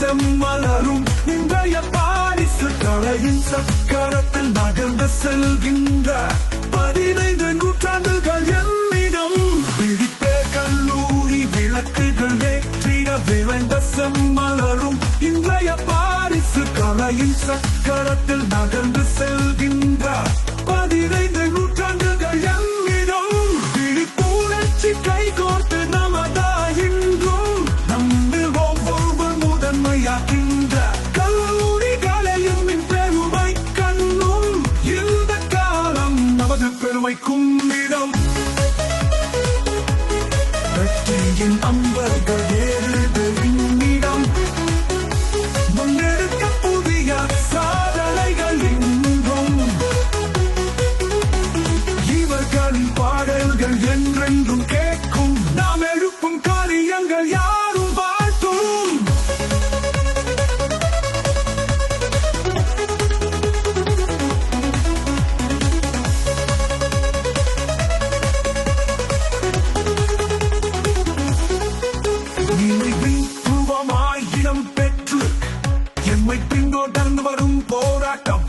செம்மலரும் இன்றைய பாரிசு கலையின் சக்கரத்தில் நகர்ந்து செல்கின்ற 15 நூற்றாண்டுகள் என்னிடம் பிடித்த கல்லூரி விளக்குகள் ஏற்றிட விளைந்த செம்மலரும் இன்றைய பாரிசு கலையின் சக்கரத்தில் நகர்ந்து செல்கின்ற 15 நூற்றாண்டுகள் என்னிடம் பிடிப்புணர்ச்சி கை கோர்த்து நமதாயின்றும் நம்மில் ஒவ்வொரு முதன்மையாகின்ற கல்லூரிகளையும் பெருமை கண்ணும் இந்த காலம் நமது பெருமைக்கும் இடம் வெற்றியின் அம்பர்கள் ஏறுது இந்நிடம் முன்னெடுக்க புதிய சாதனைகள் இன்றும் இவர்களின் பாடல்கள் என்றென்றும் கேட்கும் நாம் எழுப்பும் காரியங்கள் யாரும் வாழ்த்தும் இடம் பெற்று எம்மை பின்தொடர்ந்து வரும் போராட்டம்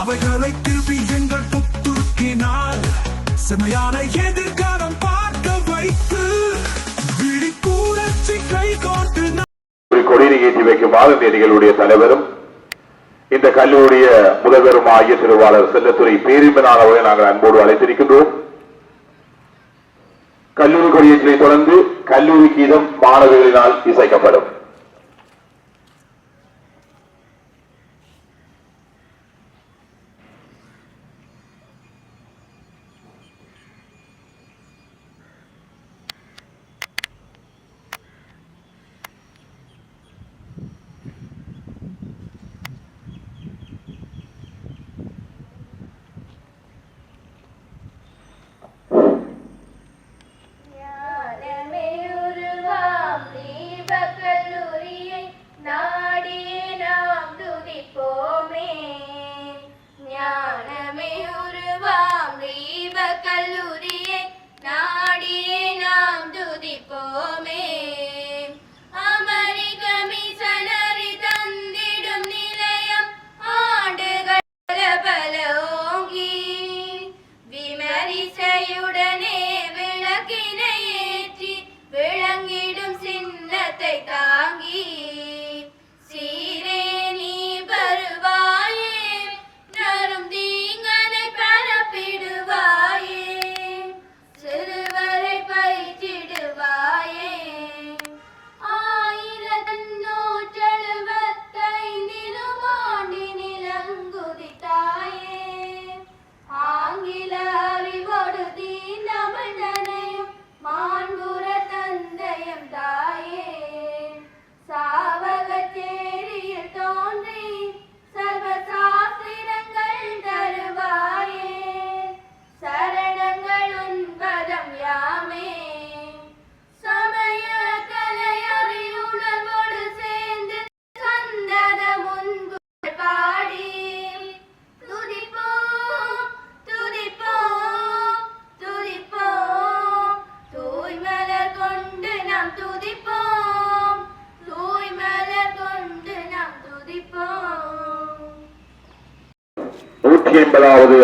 அவைகளை திருப்பி எங்கள் புத்துருக்கினால் செம்மையான எதிர்காலம் பார்க்க வைத்து விழிப்புணர்ச்சி கை கோட்டு கொடியை ஏற்றி வைக்குமாறு இந்த நிகழ்வுடைய தலைவரும் இந்த கல்லூரிய முதல்வரும் ஆகிய திருவாளர் செல்லத்துறை பேரின்பனானவரை நாங்கள் அன்போடு அழைத்திருக்கின்றோம். கல்லூரி கொடியேற்றலை தொடர்ந்து கல்லூரி கீதம் மாணவர்களினால் இசைக்கப்படும்.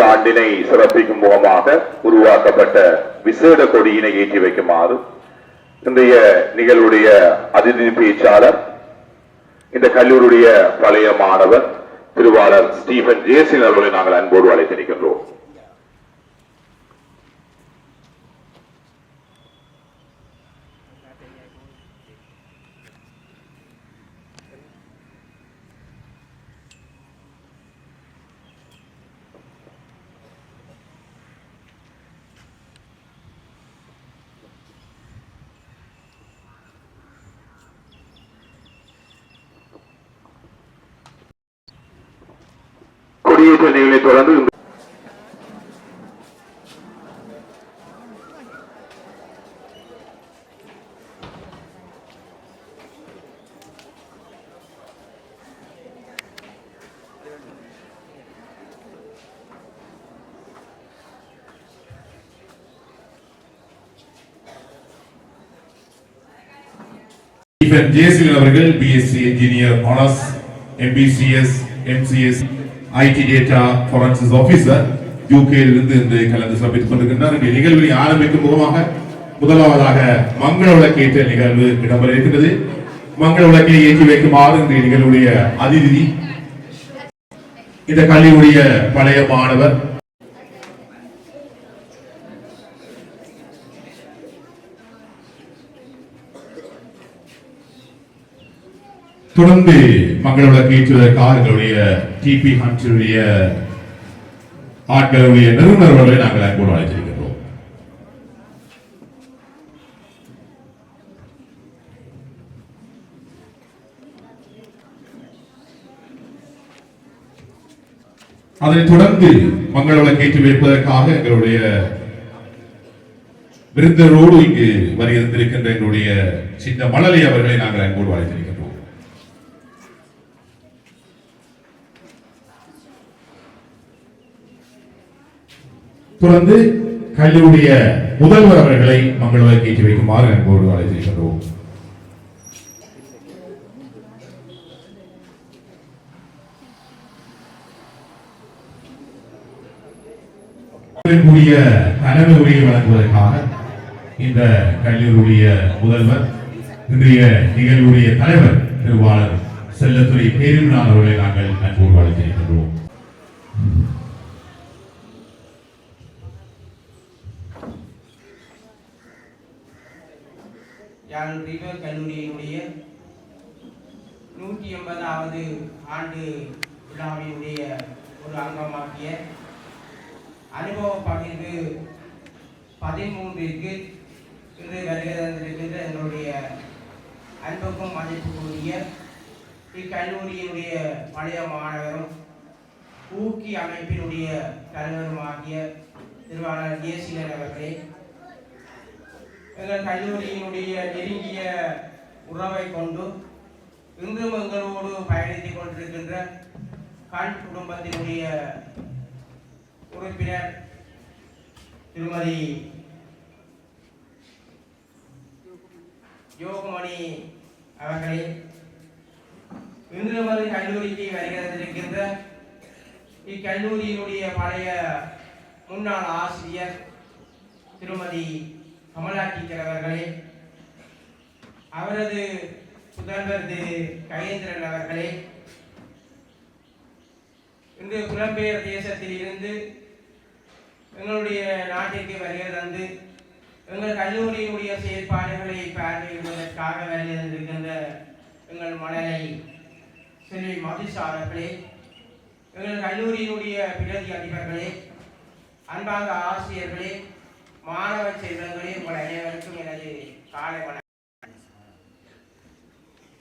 ஆண்டினை சிறப்பிக்கும் முகமாக உருவாக்கப்பட்ட விசேட கொடியினை ஏற்றி வைக்குமாறு இன்றைய நிகழ்வுடைய அதிதி பேச்சாளர் இந்த கல்லூரிய பழைய மாணவர் திருவாளர் ஸ்டீபன் ஜேசின் அவர்களை நாங்கள் அன்போடு அழைத்திருக்கின்றோம். கொடியேற்ற நிகழ்வை தொடர்ந்து ஸ்டீபன் ஜேசில் அவர்கள் BSc engineer honours MBCS MCS IT data forensics officer யூகேயில் இருந்து இந்த கலந்து சிறப்பித்துக் கொண்டிருக்கின்றார். இந்த நிகழ்வை ஆரம்பிக்கும் முகமாக முதலாவதாக மங்கள விளக்கேற்ற நிகழ்வு இடம்பெற இருக்கிறது. மங்கள விளக்கை ஏற்றி வைக்குமாறு இந்த நிகழ்வுடைய அதிதி இந்த கல்வியுடைய பழைய மாணவர் தொடர்ந்து மங்கள விளக்கு ஏற்றுவதற்காக எங்களுடைய டிபி ஹன்ஸுடைய ஆட்களுடைய நிறுவனர்களை நாங்கள் அன்போடு அழைத்திருக்கிறோம். அதனைத் தொடர்ந்து மங்கள விளக்கு ஏற்றி வைப்பதற்காக எங்களுடைய விருந்தரோடு இங்கு வருகின்றிருக்கின்ற எங்களுடைய சின்ன மழலை அவர்களை நாங்கள் அன்போடு அழைத்திருக்கிறோம். தொடர்ந்து கல்லூரிய முதல்வர் அவர்களை மங்கள விளக்கு ஏற்றி வைக்குமாறு அன்போடு அழைத்திருக்கிறோம். கூடிய தலைமை உரையை வழங்குவதற்காக இந்த கல்லூரிய முதல்வர் இன்றைய நிகழ்வுடைய தலைவர் திருவாளர் செல்லத்துறை பேரிமனான் அவர்களை நாங்கள் அன்போடு அழைத்திருக்கிறோம். யாழ் ரிவர் கல்லூரியினுடைய 180வது ஆண்டு விழாவினுடைய ஒரு அங்கமாகிய அனுபவ பகிர்வு 13ற்கு இன்று வருகின்ற எங்களுடைய அன்புக்கும் மதிப்புக்குரிய இக்கல்லூரியினுடைய பழைய மாணவரும் ஊக்கி அமைப்பினுடைய தலைவருமாகிய திருவாளர் ஜேசிலன் அவர்களே, எங்கள் கல்லூரியினுடைய நெருங்கிய உறவை கொண்டு இன்றும் எங்களோடு பயணித்துக் கொண்டிருக்கின்ற கண் குடும்பத்தினுடைய உறுப்பினர் திருமதி யோகமணி அவர்களே, இன்று நமது கல்லூரிக்கு வருகின்ற இக்கல்லூரியினுடைய பழைய முன்னாள் ஆசிரியர் திருமதி கமலா டீச்சர் அவர்களே, அவரது புதல்வர் திரு கயேந்திரன் அவர்களே, இன்று புலம்பெயர் தேசத்தில் இருந்து எங்களுடைய நாட்டிற்கு வருகை தந்து எங்கள் கல்லூரியினுடைய செயற்பாடுகளை பார்வையிடுவதற்காக வருகை தந்திருக்கின்ற எங்கள் மணலை செல்வி மதுசாரர்களே, எங்கள் கல்லூரியினுடைய பிரதி அதிபர்களே, அன்பாக ஆசிரியர்களே, மாணவ செல்வங்களே, உங்கள் அனைவருக்கும் எனது காலை வணக்கம்.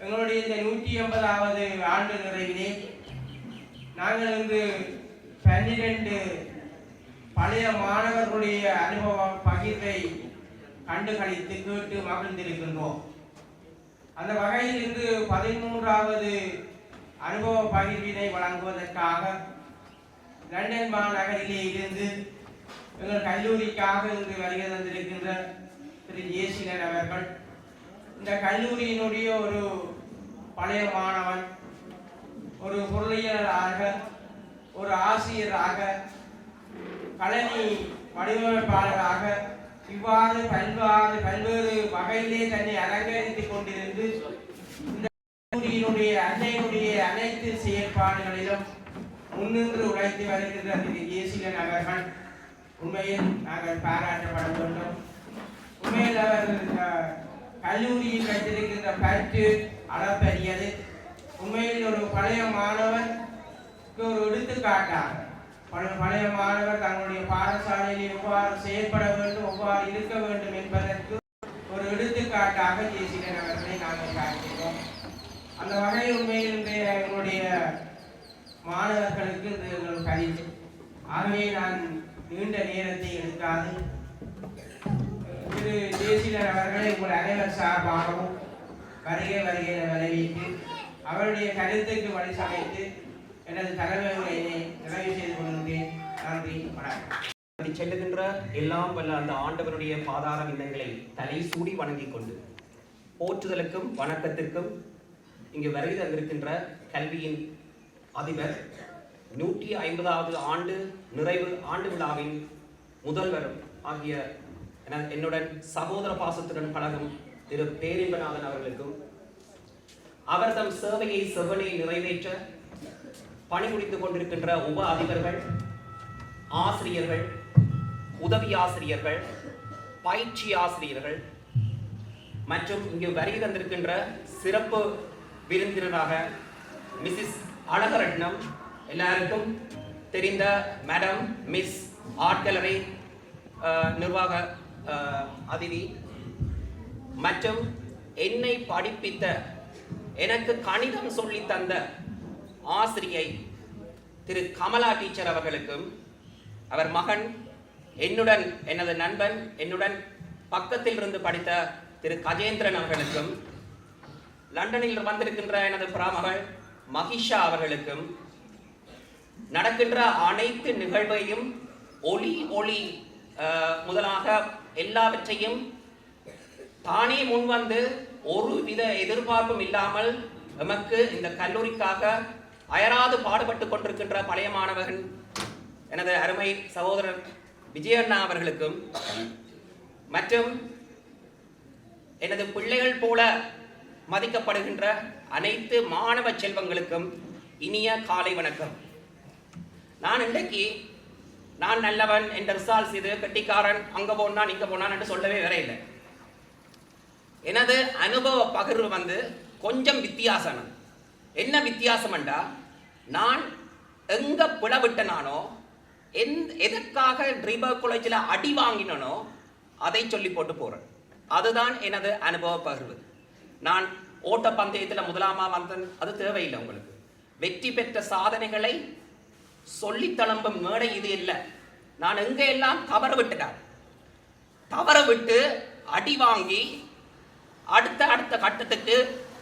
எங்களுடைய இந்த 180வது ஆண்டு நிறைவிலே நாங்கள் இன்று 12 பழைய மாணவர்களுடைய அனுபவ பகிர்வை கண்டுகளித்து கேட்டு மகிழ்ந்திருக்கின்றோம். அந்த வகையில் இன்று 13வது அனுபவ பகிர்வினை வழங்குவதற்காக லண்டன் மாநகரிலே இருந்து எங்கள் கல்லூரிக்காக இன்று வருகை தந்திருக்கின்ற திரு ஜேசிலன் அவர்கள் இந்த கல்லூரியினுடைய ஒரு பழைய மாணவன், ஒரு பொருளியலாளராக, ஒரு ஆசிரியராக, கலனி வடிவமைப்பாளராக இவ்வாறு பல்வேறு வகையிலே தன்னை அலங்கரித்துக் கொண்டிருந்து இந்த கல்லூரியினுடைய அன்னையினுடைய அனைத்து செயற்பாடுகளிலும் முன்னின்று உழைத்து வருகின்ற திரு ஜேசிலன் அவர்கள் உண்மையில் நாங்கள் பாராட்டப்பட வேண்டும். உண்மையில் அவர் கல்லூரியில் வைத்திருக்கின்ற பற்று அளப்பெரியது. உண்மையில் ஒரு பழைய மாணவருக்கு ஒரு எடுத்துக்காட்டாக பழைய மாணவர் தங்களுடைய பாடசாலையில் எவ்வாறு செயல்பட வேண்டும், எவ்வாறு இருக்க வேண்டும் என்பதற்கு ஒரு எடுத்துக்காட்டாக ஜேசிலன் அவர்களை நாங்கள் பார்க்கிறோம். அந்த வகையில் உண்மையில் இன்றைய எங்களுடைய மாணவர்களுக்கு இது பரிசு. ஆகவே நான் நீண்ட நேரத்தை எடுக்காது திரு ஜேசிலன் அவர்களை உங்கள் அனைவர் சார்பாகவும் வருகை வரவேற்று அவருடைய கருத்துக்கு வழி சமைத்து எனது தலைமை உரையினை நிறைவு செய்து கொள்கின்றேன். நன்றி, வணக்கம். செல்லுகின்ற எல்லாம் வல்ல அந்த ஆண்டவருடைய பாதார விந்தங்களை தலை சூடி வணங்கிக் கொண்டு போற்றுதலுக்கும் வணக்கத்திற்கும் இங்கு வருகை தந்திருக்கின்ற கல்வியின் அதிபர் 150வது ஆண்டு நிறைவு ஆண்டு விழாவின் முதல்வரும் ஆகிய என்னுடன் சகோதர பாசத்துடன் பழகும் திரு பேரின்பநாதன் அவர்களுக்கும் அவர் தம் சேவையை செவ்வனே நிறைவேற்ற பணிபுரித்துக் கொண்டிருக்கின்ற உப அதிபர்கள், ஆசிரியர்கள், உதவி ஆசிரியர்கள், பயிற்சி ஆசிரியர்கள் மற்றும் இங்கு வருகை தந்திருக்கின்ற சிறப்பு விருந்தினராக மிஸ்ஸஸ் அழகரட்னம், எல்லாருக்கும் தெரிந்த மேடம் மிஸ் ஆர்ட் கேலரி நிர்வாக அதிதி மற்றும் என்னை படிப்பித்த எனக்கு கணிதம் சொல்லி தந்த ஆசிரியை திரு கமலா டீச்சர் அவர்களுக்கும், அவர் மகன் என்னுடன் எனது நண்பன் என்னுடன் பக்கத்தில் இருந்து படித்த திரு கஜேந்திரன் அவர்களுக்கும், லண்டனில் வந்திருக்கின்ற எனது பிராமகள் மகிஷா அவர்களுக்கும், நடக்கின்ற அனைத்து நிகழ்வையும் ஒளி முதலாக எல்லாவற்றையும் தானே முன்வந்து ஒரு வித எதிர்பார்ப்பும் இல்லாமல் நமக்கு இந்த கல்லூரிக்காக அயராது பாடுபட்டு கொண்டிருக்கின்ற பழைய மாணவன் எனது அருமை சகோதரர் விஜயண்ணா அவர்களுக்கும் மற்றும் எனது பிள்ளைகள் போல மதிக்கப்படுகின்ற அனைத்து மாணவ செல்வங்களுக்கும் இனிய காலை வணக்கம். நான் இன்றைக்கு நான் நல்லவன் என்ற ரிசால்ஸ் இது கெட்டிக்காரன் அங்க போனான் இங்க போனான் என்று சொல்லவே வேற இல்லை. எனது அனுபவ பகிர்வு வந்து கொஞ்சம் வித்தியாசம். என்ன வித்தியாசம் என்றா, நான் எங்க பிளவிட்ட நானோ எதற்காக ட்ரிபர் காலேஜில் அடி வாங்கினோ அதை சொல்லி போட்டு போறேன். அதுதான் எனது அனுபவ பகிர்வு. நான் ஓட்ட பந்தயத்தில் முதலாமா வந்தேன், அது தேவையில்லை உங்களுக்கு. வெற்றி பெற்ற சாதனைகளை சொல்லி தளம்பும் மேடை இது இல்லை. நான் எங்க எல்லாம் தவற விட்டுட்டேன். தவற விட்டு அடி வாங்கி அடுத்த கட்டத்துக்கு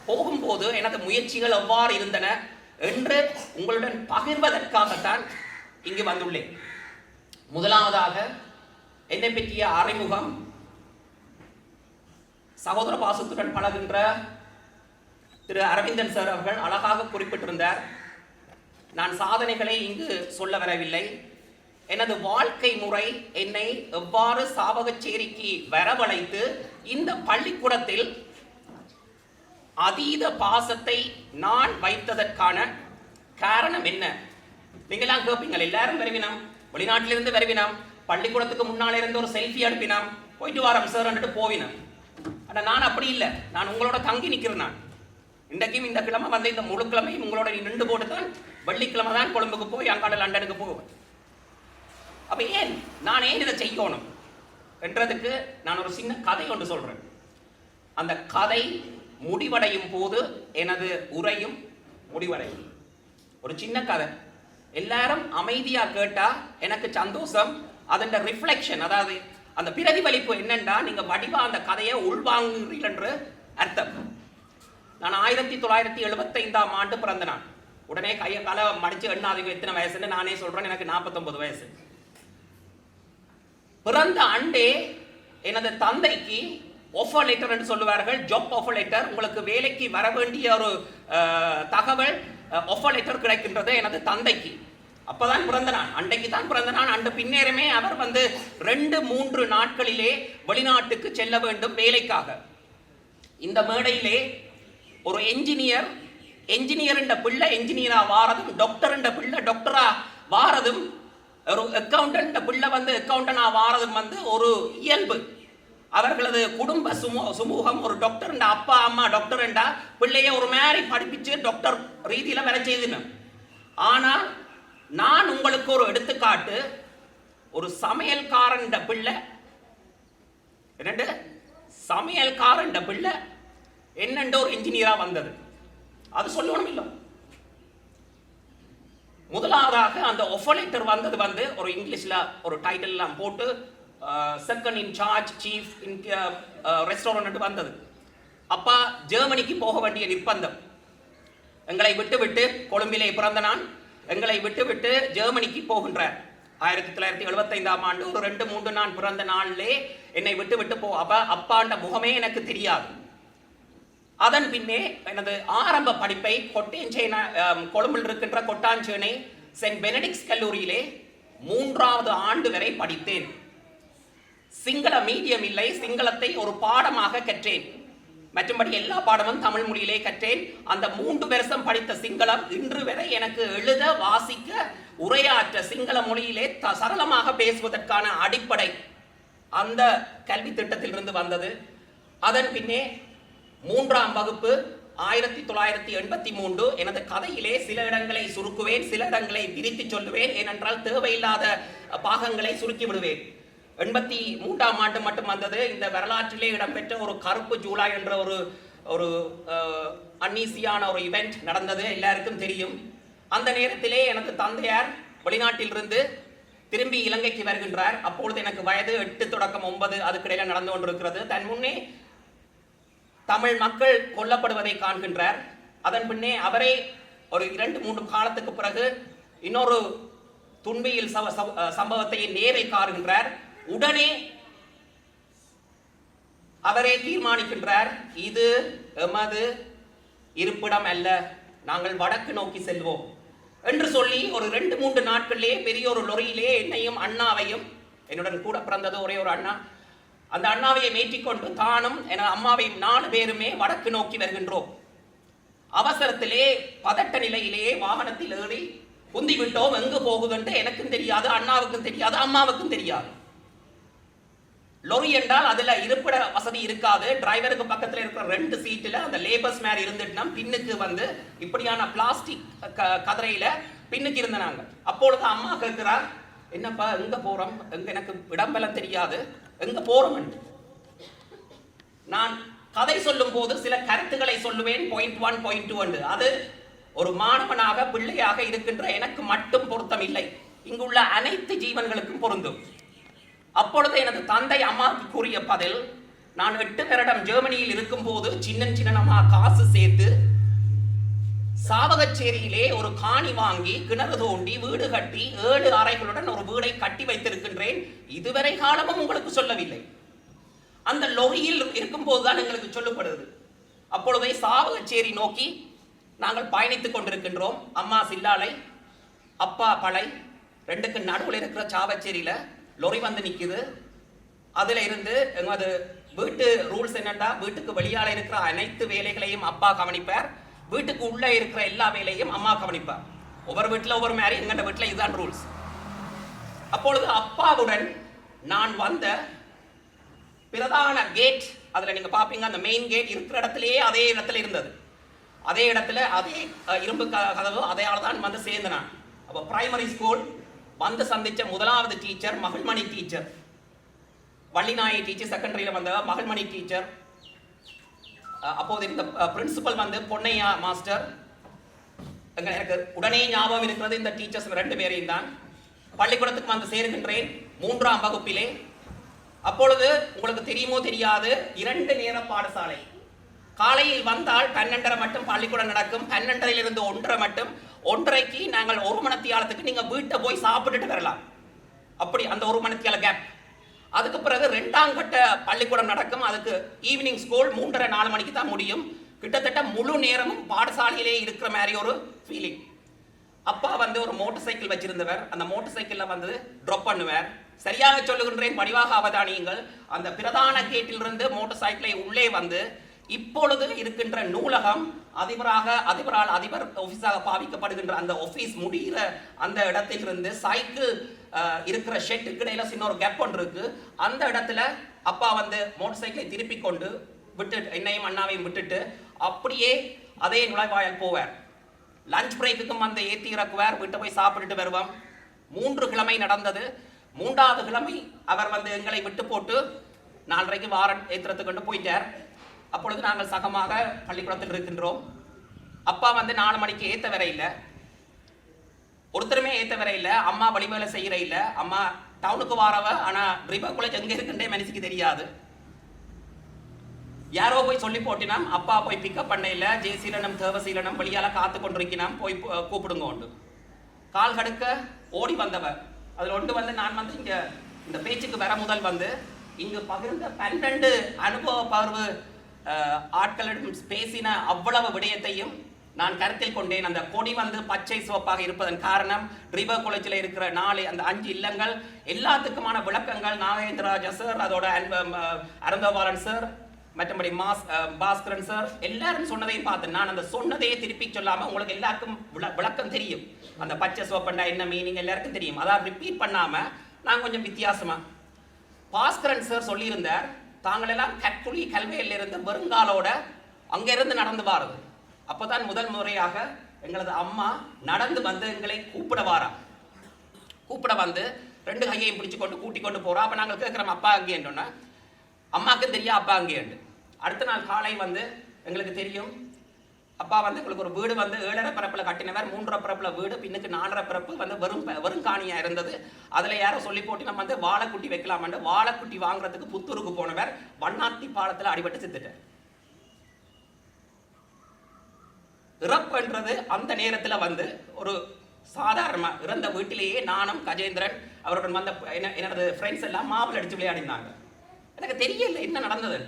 போகும்போது எனது முயற்சிகள் எவ்வாறு இருந்தன என்று உங்களுடன் பகிர்வதற்காகத்தான் இங்கு வந்துள்ளேன். முதலாவதாக என்னை பற்றிய அறிமுகம். சகோதர பாசத்துடன் பழகின்ற திரு அரவிந்தன் சார் அவர்கள் அழகாக குறிப்பிட்டிருந்தார். நான் சாதனைகளை இங்கு சொல்ல வரவில்லை. எனது வாழ்க்கை முறை என்னை எவ்வாறு சாவகச்சேரிக்கு வரவழைத்து இந்த பள்ளிக்கூடத்தில் அதீத பாசத்தை நான் வைத்ததற்கான காரணம் என்ன? நீங்களாம் கேட்பீங்கள், எல்லாரும் வருவினோம், வெளிநாட்டிலிருந்து வருவினோம், பள்ளிக்கூடத்துக்கு முன்னாலே இருந்து ஒரு செல்ஃபி அனுப்பினோம், போயிட்டு வாரம் சார் போவினோம். ஆனால் நான் அப்படி இல்லை. நான் உங்களோட தங்கி நிற்கிறேன். நான் இன்றைக்கும் இந்த கிழமை வந்து இந்த முழு கிழமையும் உங்களோட நின்று போட்டு தான் வெள்ளிக்கிழமை தான் கொழும்புக்கு போய் அங்காட லண்டனுக்கு போவேன். அப்ப நான் ஏன் இதை செய்யணும் என்றதுக்கு நான் ஒரு சின்ன கதை ஒன்று சொல்றேன். அந்த கதை முடிவடையும் போது எனது உரையும் முடிவடையும். ஒரு சின்ன கதை, எல்லாரும் அமைதியா கேட்டா எனக்கு சந்தோஷம். அதன் ரிஃப்ளெக்ஷன், அதாவது அந்த பிரதிபலிப்பு என்னன்னா, நீங்க வடிவா அந்த கதையை உள்வாங்குறீர்கள் என்று அர்த்தம். நான் 1975ஆம் ஆண்டு பிறந்த நான். உடனே கையை கால மடிச்சு எண்ணாதீங்க எத்தனை வயசுன்னு நானே சொல்றேன். எனக்கு 49 வயசு. பிறந்த ஆண்டே எனது தந்தைக்கு ஆஃபர் லெட்டர் என்று சொல்லுவார்கள், ஜாப் ஆஃபர் லெட்டர். உங்களுக்கு வேலைக்கு வர வேண்டிய ஒரு தகவல் ஆஃபர் லெட்டர் கிடைக்கின்றது எனது தந்தைக்கு. அப்பதான் பிறந்த நான், அன்றைக்கு தான் பிறந்த நான். அன்று பின்னேறமே அவர் வந்து 2-3 நாட்களிலே வெளிநாட்டுக்கு செல்ல வேண்டும் வேலைக்காக. இந்த மேடையிலே ஒரு என்ஜினியர் என்ற பிள்ளை என்ஜினியரா வாரதும், டாக்டர் என்ற பிள்ளை டாக்டரா வாரதும், ஒரு அக்கௌண்டன்ட் பிள்ளை வந்து அக்கௌண்டனா வாரதும் வந்து ஒரு இயல்பு. அவர்களது குடும்ப சுமூகம். ஒரு டாக்டர் அப்பா அம்மா டாக்டர் என்றா பிள்ளைய ஒரு மாதிரி படிப்பிச்சு டாக்டர் ரீதியில வேலை செய்தினோம். ஆனால் நான் உங்களுக்கு ஒரு எடுத்துக்காட்டு, ஒரு சமையல்காரன் பிள்ளை, என்னண்டு சமையல்காரன் பிள்ளை என்னென்ற ஒரு இன்ஜினியரா வந்தது, அது சொல்லணும் இல்லை. முதலாவதாக அந்த ஆஃபர் லெட்டர் வந்தது வந்து ஒரு இங்கிலீஷ்ல ஒரு டைட்டில் எல்லாம் போட்டு second in charge chief restaurant வந்தது. அப்பா ஜெர்மனிக்கு போக வேண்டிய நிர்பந்தம். எங்களை விட்டு கொழும்பிலே பிறந்த நான் எங்களை விட்டு ஜெர்மனிக்கு போகின்றார். 1975ஆம் ஆண்டு ஒரு 2-3 நான் பிறந்த நாளிலே என்னை விட்டு போ. அப்பாண்ட முகமே எனக்கு தெரியாது. அதன் பின்னே எனது ஆரம்ப படிப்பை கொழும்பில் இருக்கின்ற கொட்டாஞ்சேனை சென்ட் பெனடிக்ஸ் கல்லூரியிலே 3வது ஆண்டு வரை படித்தேன். சிங்கள மீடியம் இல்லை, சிங்களத்தை ஒரு பாடமாக கற்றேன். மற்றபடி எல்லா பாடமும் தமிழ் மொழியிலே கற்றேன். அந்த 3 வருஷம் படித்த சிங்களம் இன்று வரை எனக்கு எழுத, வாசிக்க, உரையாற்ற சிங்கள மொழியிலே சரளமாக பேசுவதற்கான அடிப்படை அந்த கல்வி திட்டத்திலிருந்து வந்தது. அதன் பின்னே 3ஆம் வகுப்பு 1983 எனது கதையிலே சில இடங்களை சுருக்குவேன், சில இடங்களை பிரித்து சொல்லுவேன். ஏனென்றால் தேவையில்லாத பாகங்களை சுருக்கி விடுவேன். 83ஆம் ஆண்டு மட்டும் வந்தது. இந்த வரலாற்றிலே இடம்பெற்ற ஒரு கருப்பு ஜூலை என்ற ஒரு அன்னீசியான ஒரு இவெண்ட் நடந்தது, எல்லாருக்கும் தெரியும். அந்த நேரத்திலே எனக்கு தந்தையார் வெளிநாட்டிலிருந்து திரும்பி இலங்கைக்கு வருகின்றார். அப்பொழுது எனக்கு வயது 8 தொடக்கம் 9 அதுக்கிடையில நடந்து கொண்டிருக்கிறது. தன் முன்னே தமிழ் மக்கள் கொல்லப்படுவதை காண்கின்றார். அதன் பின்னே அவரே ஒரு 2-3 காலத்துக்கு பிறகு இன்னொரு துன்பியல் சம்பவத்தை நேரில் காணுகின்றார். உடனே அவரே தீர்மானிக்கின்றார், இது எமது இருப்பிடம் அல்ல, நாங்கள் வடக்கு நோக்கி செல்வோம் என்று சொல்லி ஒரு 2-3 நாட்களிலே பெரிய ஒரு லொரியிலே என்னையும் அண்ணாவையும், என்னுடன் கூட பிறந்தது ஒரே ஒரு அண்ணா, அந்த அண்ணாவையை ஏற்றிக்கொண்டு தானும் என அம்மாவையும் 4 பேருமே வடக்கு நோக்கி வருகின்றோம். அவசரத்திலே பதட்ட நிலையிலேயே வாகனத்தில் ஏறி குந்தி விட்டோம். எங்கு போகுதுன்னு எனக்கும் தெரியாது, அண்ணாவுக்கும் தெரியாது, அம்மாவுக்கும் தெரியாது. லொரி என்றால் அதுல இருப்பிட வசதி இருக்காது. டிரைவருக்கு பக்கத்துல இருக்கிற 2 சீட்டுல அந்த லேபர்ஸ் மேல இருந்துட்டுனா பின்னுக்கு வந்து இப்படியான பிளாஸ்டிக் கதிரையில பின்னுக்கு இருந்தாங்க. அப்பொழுது அம்மா கேட்கிறார், என்னப்பா எங்க போறோம், எங்க எனக்கு இடம்பெல்லாம் தெரியாது, எங்க போறோம் என்று. நான் கதை சொல்லும் போது சில கருத்துக்களை சொல்லுவேன், பாயிண்ட் 1 பாயிண்ட் 2 என்று. அது ஒரு மாணவனாக பிள்ளையாக இருக்கின்ற எனக்கு மட்டும் பொருத்தம் இல்லை, இங்குள்ள அனைத்து ஜீவன்களுக்கும் பொருந்தும். அப்பொழுது எனது தந்தை அம்மாவுக்கு கூறிய பதில், நான் 8 வருடம் ஜெர்மனியில் இருக்கும் போது சின்னமா காசு சேர்த்து சாவகச்சேரியிலே ஒரு காணி வாங்கி கிணறு தோண்டி வீடு கட்டி 7 அறைகளுடன் ஒரு வீடை கட்டி வைத்திருக்கின்றேன். இதுவரை காலமும் உங்களுக்கு சொல்லவில்லை. அந்த லொரியில் இருக்கும் போதுதான் எங்களுக்கு சொல்லப்படுது. அப்பொழுதே சாவகச்சேரி நோக்கி நாங்கள் பயணித்துக் கொண்டிருக்கின்றோம். அம்மா சில்லாலை, அப்பா பழை, 2க்கு நடுவில் இருக்கிற சாவச்சேரியில லொரி வந்து நிக்குது. அதுல இருந்து எங்களது வீட்டு ரூல்ஸ் என்னன்னா, வீட்டுக்கு வெளியால இருக்கிற அனைத்து வேலைகளையும் அப்பா கவனிப்பார், வீட்டுக்கு உள்ள இருக்கிற எல்லா வேலையும் அம்மா கவனிப்பார். ஒவ்வொரு வீட்டுல ஒவ்வொரு மாதிரி, எங்கட வீட்டுல இதுதான் ரூல்ஸ். அப்பொழுது அப்பாவுடன் நான் வந்த பிரதான கேட், அதுல நீங்க பாப்பீங்க, அந்த மெயின் கேட் இருக்கிற இடத்திலேயே அதே இடத்துல இருந்தது. அதே இடத்துல அதே இரும்பு கதவு, அதையால தான் வந்து சேர்ந்தேன். அப்போ பிரைமரி ஸ்கூல் வந்து சந்திச்ச முதலாவது டீச்சர் மகள்மணி டீச்சர், வள்ளிநாயகி டீச்சர். செகண்டரியில வந்த மகள்மணி டீச்சர். அப்போது இந்த பிரின்சிபல் வந்து பொன்னையா மாஸ்டர். எனக்கு உடனே ஞாபகம் இருக்கிறது இந்த டீச்சர்ஸ் 2 பேரையும் தான். பள்ளிக்கூடத்துக்கு வந்து சேருகின்றேன் 3ஆம் வகுப்பிலே. அப்பொழுது உங்களுக்கு தெரியுமோ தெரியாது, 2 நேர பாடசாலை. காலையில் வந்தால் 12:30 மட்டும் பள்ளிக்கூடம் நடக்கும், 12:30 1:30 மட்டும். 1:30க்கு நாங்கள் 1 மணித்தியாலத்துக்கு நீங்க வீட்டை போய் சாப்பிட்டுட்டு வரலாம். அப்படி அந்த 1 மணித்தியால கேப். அதுக்கு பிறகு 2ஆம் கட்ட பள்ளிக்கூடம் நடக்கும். அதுக்கு ஈவினிங் ஸ்கூல் 3:30-4 மணிக்கு தான் முடியும். கிட்டத்தட்ட முழு நேரமும் பாடசாலையிலே இருக்கிற மாதிரி ஒரு ஃபீலிங். அப்பா வந்து ஒரு மோட்டார் சைக்கிள் வச்சிருந்தவர். அந்த மோட்டார் சைக்கிள்ல வந்து டிராப் பண்ணுவார். சரியாக சொல்லுகின்றேன், வடிவாக அவதானியுங்கள். அந்த பிரதான கேட்டிலிருந்து மோட்டார் சைக்கிளை உள்ளே வந்து இப்பொழுது இருக்கின்ற நூலகம், அதிபரால் அதிபர் ஆபீஸாக பாவிக்கப்படுகின்ற அந்த ஆபீஸ் முடிகிற அந்த இடத்திலிருந்து சைக்கிள் இருக்கிற ஷெட்டுக்கு இடையில சின்ன ஒரு கேப் ஒன்று இருக்கு. அந்த இடத்துல அப்பா வந்து மோட்டார் சைக்கிளை திருப்பி கொண்டு விட்டு என்னையும் அண்ணாவையும் விட்டுட்டு அப்படியே அதே நுழைவாயல் போவார். லஞ்ச் பிரேக்குக்கும் வந்து ஏற்றி இறக்குவார். வீட்டை போய் சாப்பிட்டுட்டு வருவோம். 3 கிழமை நடந்தது. 3வது கிழமை அவர் வந்து எங்களை விட்டு போட்டு 4:30க்கு வாரண்ட் ஏற்றுறதுக்கு கொண்டு போயிட்டார். அப்பொழுது நாங்கள் சகமாக பள்ளிக்கூடத்தில் இருக்கின்றோம். அப்பா வந்து 4 மணிக்கு ஏற்ற வர இல்லை, ஒருத்தருமே ஏற்ற வர இல்லை. அம்மா வழிவேலை செய்கிற இல்லை. அம்மா டவுனுக்கு வாரவ, ஆனா ரிவர் காலேஜ் எங்க இருக்குன்றே மனசுக்கு தெரியாது. யாரோ போய் சொல்லி போட்டினா அப்பா போய் பிக்கப் பண்ண இல்லை. ஜெயசீலனம் தேவசீலனம் வெளியால காத்து கொண்டிருக்கிறான், போய் கூப்பிடுங்க உண்டு. கால் கடுக்க ஓடி வந்தவர். அதில் ஒன்று வந்து நான் வந்து இங்க இந்த பேச்சுக்கு வர முதல் வந்து இங்கு பகிர்ந்த 12 அனுபவ பகிர்வு ஆட்களிடம் பேசின அவ்வளவு விடயத்தையும் நான் கருத்தில் கொண்டேன். அந்த கொடி வந்து பச்சை சிவப்பாக இருப்பதன் காரணம் ரிவர் காலேஜில் இருக்கிற 4 அந்த 5 இல்லங்கள் எல்லாத்துக்குமான விளக்கங்கள் நாகேந்திரராஜா சார், அதோட அருந்தவாரன் சார், மற்றபடி பாஸ்கரன் சார் எல்லாரும் சொன்னதையும் பார்த்தேன். நான் அந்த சொன்னதையே திருப்பி சொல்லாம உங்களுக்கு எல்லாருக்கும் விளக்கம் தெரியும். அந்த பச்சை சிவப்பண்டா என்ன மீனிங் எல்லாருக்கும் தெரியும். அதான் ரிப்பீட் பண்ணாம நான் கொஞ்சம் வித்தியாசமா பாஸ்கரன் சார் சொல்லியிருந்தார், தாங்கள் எல்லாம் கற்குழி கல்வியில் இருந்து வருங்காலோட அங்கிருந்து நடந்து வாருது. அப்பதான் முதல் முறையாக எங்களது அம்மா நடந்து வந்து எங்களை கூப்பிட வந்து 2 கையையும் பிடிச்சு கொண்டு கூட்டிக் கொண்டு போறோம். அப்ப நாங்கள் கேட்கிறோம் அப்பா அங்கேன்றோன்னா அம்மாவுக்கும் தெரியும் அப்பா அங்கேண்டு. அடுத்த நாள் காலை வந்து எங்களுக்கு தெரியும் அப்பா வந்து எங்களுக்கு ஒரு வீடு வந்து 7.5 பரப்பில் கட்டினவர், 3.5 பரப்பில் வீடு, பின்னுக்கு 4.5 பரப்பு வந்து வெறும் காணியா இருந்தது. அதுல யாரோ சொல்லி போட்டு நம்ம வந்து வாழைக்குட்டி வைக்கலாமான்னு வாழைக்குட்டி வாங்குறதுக்கு புத்தூருக்கு போனவர் வண்ணாத்தி பாலத்துல அடிபட்டு செத்துட்டார். இறப்புன்றது அந்த நேரத்துல வந்து ஒரு சாதாரணமா இறந்த வீட்டிலேயே நானும் கஜேந்திரன் அவருடன் வந்த என்னோட ஃப்ரெண்ட்ஸ் எல்லாம் மாவில் அடிச்சு விளையாடினாங்க. எனக்கு தெரியல என்ன நடந்தது.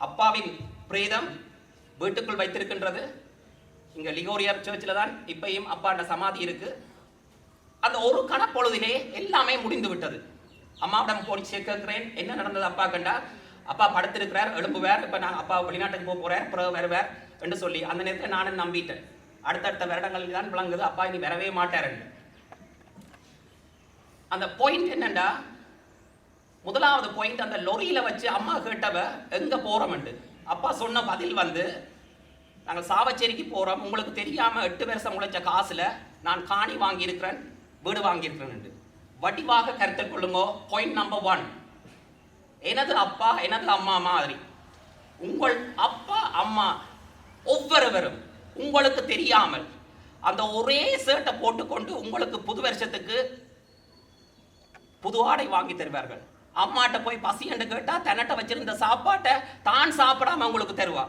அப்பாவின் பிரேதம் வீட்டுக்குள் வைத்திருக்கின்றது. இங்க லிகோரியர் சர்ச்சில் தான் இப்பயும் அப்பாண்ட சமாதி இருக்கு. அந்த ஒரு கணப்பொழுதிலே எல்லாமே முடிந்து விட்டது. அம்மாவிடம் போய் கேட்கிறேன் என்ன நடந்தது அப்பா கண்டா. அப்பா படுத்திருக்கிறார், எழும்புவார், இப்ப நான் அப்பா வெளிநாட்டுக்கு போறேன், பிறகு வருவார் என்று சொல்லி அந்த நேரத்தில் நானும் நம்பிட்டேன். அடுத்தடுத்த வருடங்களில் தான் விளங்குது அப்பா இனி வரவே மாட்டார். அந்த பாயிண்ட் என்னண்டா, முதலாவது பாயிண்ட் அந்த லொரியில வச்சு அம்மா கேட்டவ எங்க போறோம்ண்டு. அப்பா சொன்ன பதில் வந்து நாங்கள் சாவச்சேரிக்கு போறோம், உங்களுக்கு தெரியாம 8 வருஷம் உழைச்ச காசுல நான் காணி வாங்கியிருக்கிறேன், வீடு வாங்கியிருக்கிறேன். வடிவாக கருத்தில் கொள்ளுங்க. பாயிண்ட் நம்பர் 1, எனது அப்பா எனது அம்மா மாதிரி. உங்கள் அப்பா அம்மா ஒவ்வொருவரும் உங்களுக்கு தெரியாமல் அந்த ஒரே ஷர்ட்டை போட்டுக்கொண்டு உங்களுக்கு புது வருஷத்துக்கு புது ஆடை வாங்கி தருவார்கள். அம்மாட்ட போய் பசி என்று கேட்டா தன்னட்ட வச்சிருந்த சாப்பாட்டை தான் சாப்பிடாம உங்களுக்கு தருவா.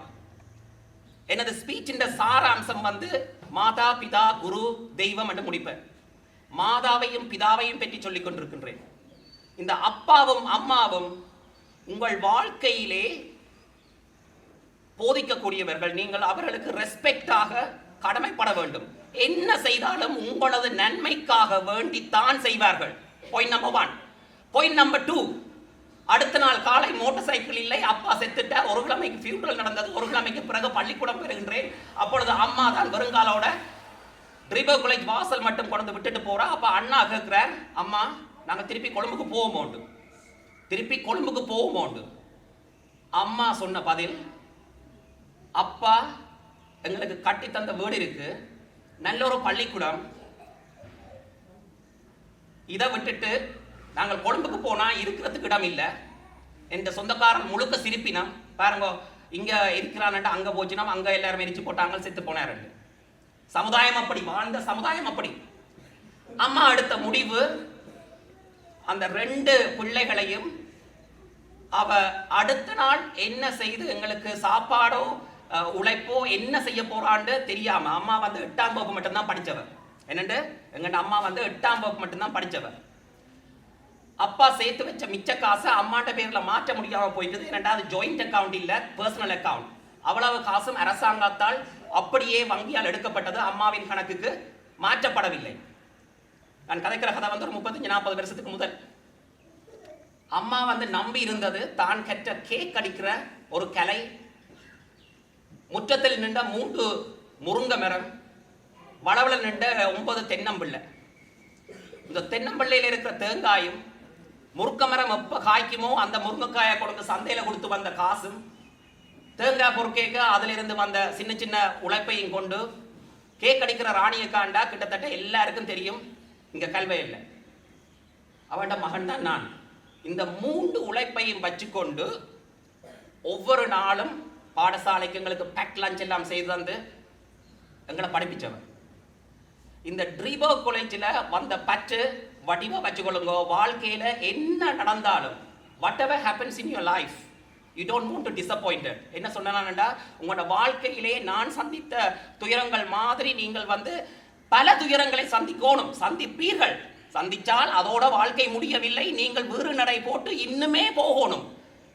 எனது ஸ்பீச்சின் சாராம்சம் வந்து மாதா பிதா குரு தெய்வம் என்று முடிப்பேன். மாதாவையும் பிதாவையும் பற்றி சொல்லிக் கொண்டிருக்கின்றேன். இந்த அப்பாவும் அம்மாவும் உங்கள் வாழ்க்கையிலே போதிக்கக்கூடியவர்கள். நீங்கள் அவர்களுக்கு ரெஸ்பெக்டாக கடமைப்பட வேண்டும். என்ன செய்தாலும் உங்களது நன்மைக்காக வேண்டித்தான் செய்வார்கள். Point number 1. பாயிண்ட் நம்பர் 2, அடுத்த நாள் காலை மோட்டார் சைக்கிள் இல்லை, அப்பா செத்துட்டார். ஒரு கிழமைக்கு ஃபியூனரல் நடந்தது, ஒரு கிழமைக்கு பிறகு பள்ளிக்கூடம் பெறுகின்றேன். அப்பொழுது அம்மா தான் வருங்காலோட ரிவர் காலேஜ் வாசல் மட்டும் கொண்டு விட்டுட்டு போறா. அப்ப அண்ணா கேட்கிறார், அம்மா நாங்க திருப்பி கொழும்புக்கு போவோமோண்டு. அம்மா சொன்ன பதில், அப்பா எங்களுக்கு கட்டி தந்த வீடு இருக்கு, நல்ல ஒரு பள்ளிக்கூடம், இதை விட்டுட்டு நாங்கள் கொழும்புக்கு போனா இருக்கிறதுக்கு இடம் இல்லை. என்ற சொந்தக்காரன் முழுக்க சிரிப்பினம் பாருங்க, இங்க இருக்கிறான்ட்டு அங்க போச்சுனா அங்க எல்லாரும் எரிச்சு போட்டாங்க, செத்து போனாரு. சமுதாயம் அப்படி வாழ்ந்த சமுதாயம் அப்படி. அம்மா எடுத்த முடிவு, அந்த 2 பிள்ளைகளையும் அவ அடுத்த நாள் என்ன செய்து எங்களுக்கு சாப்பாடோ உழைப்போ என்ன செய்ய போறான்னு தெரியாம, அம்மா வந்து 8ஆம் வகுப்பு மட்டும்தான் படிச்சவர். என்னண்டு எங்கண்ட அம்மா வந்து 8ஆம் வகுப்பு மட்டும்தான் படிச்சவர். அப்பா சேர்த்து வச்ச மிச்ச காசை அம்மாட்ட பேர்ல மாற்ற முடியாம போயிட்டது. 2வது ஜாயிண்ட் அக்கவுண்ட் இல்ல, பர்சனல் அக்கவுண்ட். அவ்வளவு காசும் அரசாங்கத்தால் அப்படியே வங்கியால் எடுக்கப்பட்டது, அம்மாவின் கணக்குக்கு மாற்றப்படவில்லை. நான் கதைக்கிற கதை வந்து ஒரு 35-40 வருஷத்துக்கு முதல். அம்மா வந்து நம்பி இருந்தது தான் கற்ற கேக் அடிக்கிற ஒரு கலை. முற்றத்தில் நின்ற 3 முருங்கை மரம், வளவள நின்ற 9 தென்னம்பிள்ளை. இந்த தென்னம்பிள்ளையில இருக்கிற தேங்காயும் முருக்க மரம் எப்ப காய்க்குமோ அந்த முருங்கைக்காயை கொடுத்து சந்தையில கொடுத்து வந்த காசும், தேங்காய் பொறுக்கேக்க அதுல இருந்து வந்த சின்ன சின்ன உழைப்பையும் கொண்டு கேக் அடிக்கிற ராணியக்காண்டா கிட்டத்தட்ட எல்லாருக்கும் தெரியும் இங்க கல்வையில். அவட மகன் தான் நான். இந்த 3 உழைப்பையும் வச்சுக்கொண்டு ஒவ்வொரு நாளும் பாடசாலைக்கு எங்களுக்கு பேக் லஞ்ச் எல்லாம் செய்து வந்து எங்களை படிப்பிச்சவன். இந்த ரிவர் காலேஜில் வந்த பற்று வடிவா வச்சுக்கொள்ளுங்க. வாழ்க்கையில என்ன நடந்தாலும், what ever happens in your life, you don't want to disappointed. என்ன சொன்னா, உங்களோட வாழ்க்கையிலே நான் சந்தித்த துயரங்கள் மாதிரி நீங்கள் வந்து பல துயரங்களை சந்திப்பீர்கள். சந்திச்சால் அதோட வாழ்க்கை முடியவில்லை, நீங்கள் வேறு நடை போட்டு இன்னுமே போகணும்.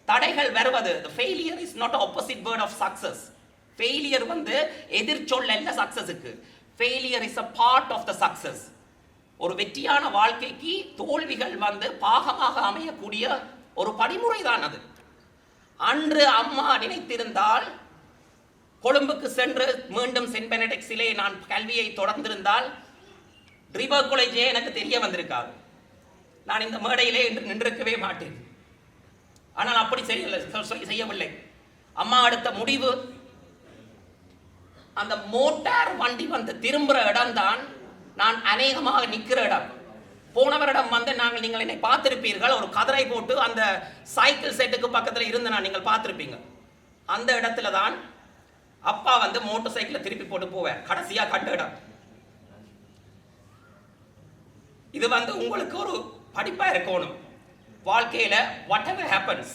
தடைகள் வருவது, the failure is not opposite word of success. failure வந்து எதிர்ச்சொல் அல்ல சக்சஸுக்கு. failure is a part of the success. ஒரு வெற்றியான வாழ்க்கைக்கு தோல்விகள் வந்து பாகமாக அமையக்கூடிய ஒரு படிமுறை தான் அது. அன்று அம்மா நினைத்திருந்தால், கொழும்புக்கு சென்று மீண்டும் சென்ட் பெனடிக்ஸிலே நான் கல்வியை தொடர்ந்திருந்தால் ரிவர் காலேஜே எனக்கு தெரிய வந்திருக்காது. நான் இந்த மேடையிலே நின்றிருக்கவே மாட்டேன். ஆனால் அப்படி செய்யவில்லை. அம்மா எடுத்த முடிவு, அந்த மோட்டார் வண்டி வந்து திரும்புகிற இடம்தான் நான் அநேகமாக நிற்கிற இடம். போனவரிடம் வந்து நீங்கள் என்னை பார்த்திருப்பீர்கள், ஒரு கதரை போட்டு அந்த சைக்கிள் செட்டுக்கு பக்கத்தில் இருந்து நீங்கள் பார்த்திருப்பீங்க. அந்த இடத்துல தான் அப்பா வந்து மோட்டார் சைக்கிளை திருப்பி போட்டு போவேன். கடைசியா கண்ட இடம் இது. வந்து உங்களுக்கு ஒரு படிப்பா இருக்கணும் வாழ்க்கையில. whatever happens,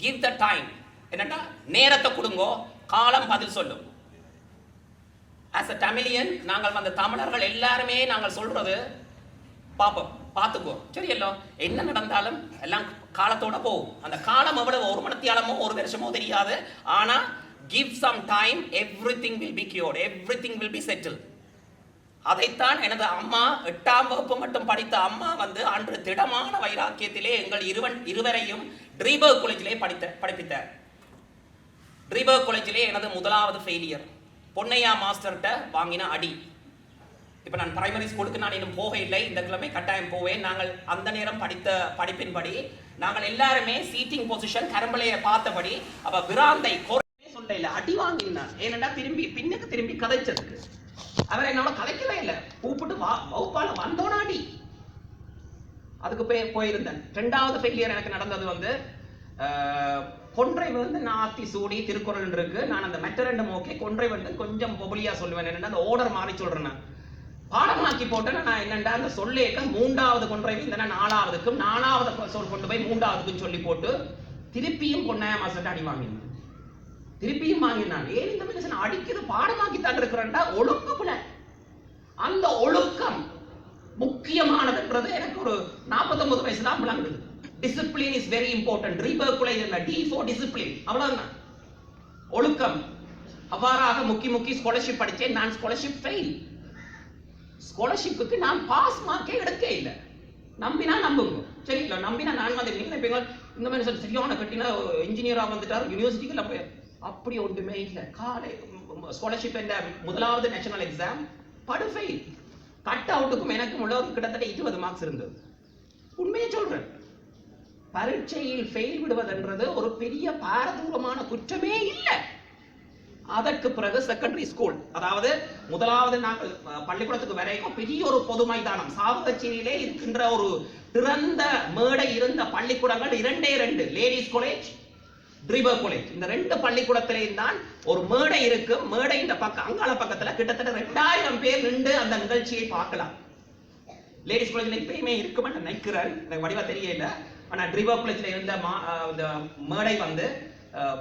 give the time. என்னன்னா நேரத்தை கொடுங்கோ, காலம் பதில் சொல்லும். as a Tamilian, நாங்கள் வந்து தமிழர்கள் எல்லாருமே நாங்கள் சொல்றது பாப்போம், பார்த்துக்கோ, சரியല്ലോ, என்ன நடந்தாலும் எல்லாம் காலத்தோட போகும். அந்த காலம் எவ்வளவு, ஒரு மணித்தியாலமோ ஒரு வருஷமோ தெரியாது. ஆனா give some time, everything will be cured, everything will be settled. அதைத்தான் எனது அம்மா 8ஆம் வகுப்பு மட்டும் படித்த அம்மா வந்து அன்று திடமான வைராக்கியத்திலே எங்கள் இருவரையும் ட்ரீபர்க் காலேஜிலே படிப்பித்தார். ட்ரீபர்க் காலேஜிலே எனது முதலாவது ஃபெயிலியர். பொன்னையா மாஸ்டர்கிட்ட வாங்கின அடி. இப்போ நான் பிரைமரி ஸ்கூலுக்கு நான் இன்னும் போக இல்லை, இந்த கிழமை கட்டாயம் போவேன். நாங்கள் அந்த நேரம் படித்த படிப்பின்படி நாங்கள் எல்லாருமே சீட்டிங் பொசிஷன் கரம்பலையை பார்த்தபடி அப்ப விராந்தை குறைவே சொல்ல இல்லை, அடி வாங்கினார். ஏனென்றா பின்னுக்கு திரும்பி கதைச்சதுக்கு அவர் என்னோட கதைக்கவே இல்லை. கூப்பிட்டு வகுப்பால வந்தோன அடி. அதுக்கு போயிருந்தேன். 2வது ஃபெயிலியர் எனக்கு நடந்தது வந்து கொன்றை வந்து நாத்தி சூடி திருக்குறள் இருக்கு. நான் அந்த மெட்ட 2 ஓகே, கொன்றை வந்து கொஞ்சம் பொபலியா சொல்லுவேன். என்னன்னா அந்த ஆர்டர் மாறி சொல்றேன். பாடமாக்கி போட்டேன்னா நான் என்னண்டா அந்த சொல்லேக்க 3வது கொன்றை இருந்தேன்னா 4வதுக்கும் 4வது சொல் கொண்டு போய் 3வதுக்கும் சொல்லி போட்டு திருப்பியும் பொன்னையா மாஸ்டர் அடி வாங்கினேன். திருப்பியும் வாங்கினான். ஏன் இந்த மனுஷன் அடிக்கிறது பாடமாக்கி தான் இருக்கிறான்டா, ஒழுக்கப்புல. அந்த ஒழுக்கம் முக்கியமானதுன்றது எனக்கு ஒரு 49 வயசு தான் விளங்குது. Discipline is very important. ரீபர்க்குள்ள இருந்த D4 டிசிப்ளின், அவ்வளவுதான் ஒழுக்கம். அவ்வாறாக முக்கி ஸ்காலர்ஷிப் படிச்சேன். நான் ஸ்காலர்ஷிப் ஃபெயில். ஸ்காலர்ஷிப்புக்கு நான் பாஸ் மார்க்கே எடுக்க இல்லை. நம்பினா நம்புங்க, சரிங்களா? நம்பினா நான் வந்து நினைப்பீங்க இந்த மனுஷன் சரியான கட்டினா இன்ஜினியரா வந்துட்டார், யூனிவர்சிட்டிக்கு போய் அப்படி ஒன்றுமே இல்லை. காலை ஸ்காலர்ஷிப் என்ற முதலாவது நேஷனல் எக்ஸாம் படு ஃபெயில். கட் அவுட்டுக்கும் எனக்கும் உள்ள கிட்டத்தட்ட 20 மார்க்ஸ் இருந்தது. உண்மையை சொல்றேன், பரீட்சையில் ஃபெயில் விடுவதென்றது ஒரு பெரிய பாரதூரமான குற்றமே இல்லை. அதற்கு பிறகு செகண்டரி ஸ்கூல், அதாவது முதலாவது நாங்கள் பள்ளிக்கூடத்துக்கு வரைக்கும் பெரிய ஒரு பொது மைதானம் சாவகச்சேரியிலே இருக்கின்ற ஒரு திறந்த மேடை இருந்த பள்ளிக்கூடங்கள் 2 லேடிஸ் காலேஜ், ட்ரீபர்க் காலேஜ். இந்த 2 பள்ளிக்கூடத்திலேயும் தான் ஒரு மேடை இருக்கு. மேடை இந்த பக்கம் அங்காள பக்கத்துல கிட்டத்தட்ட 2000 பேர் நின்று அந்த நிகழ்ச்சியை பார்க்கலாம். லேடிஸ் காலேஜ்ல இப்பயுமே இருக்குமென்னு நினைக்கிறேன், எனக்கு வடிவா தெரியல. ஆனா ட்ரீபர்க் காலேஜ்ல இருந்த மேடை வந்து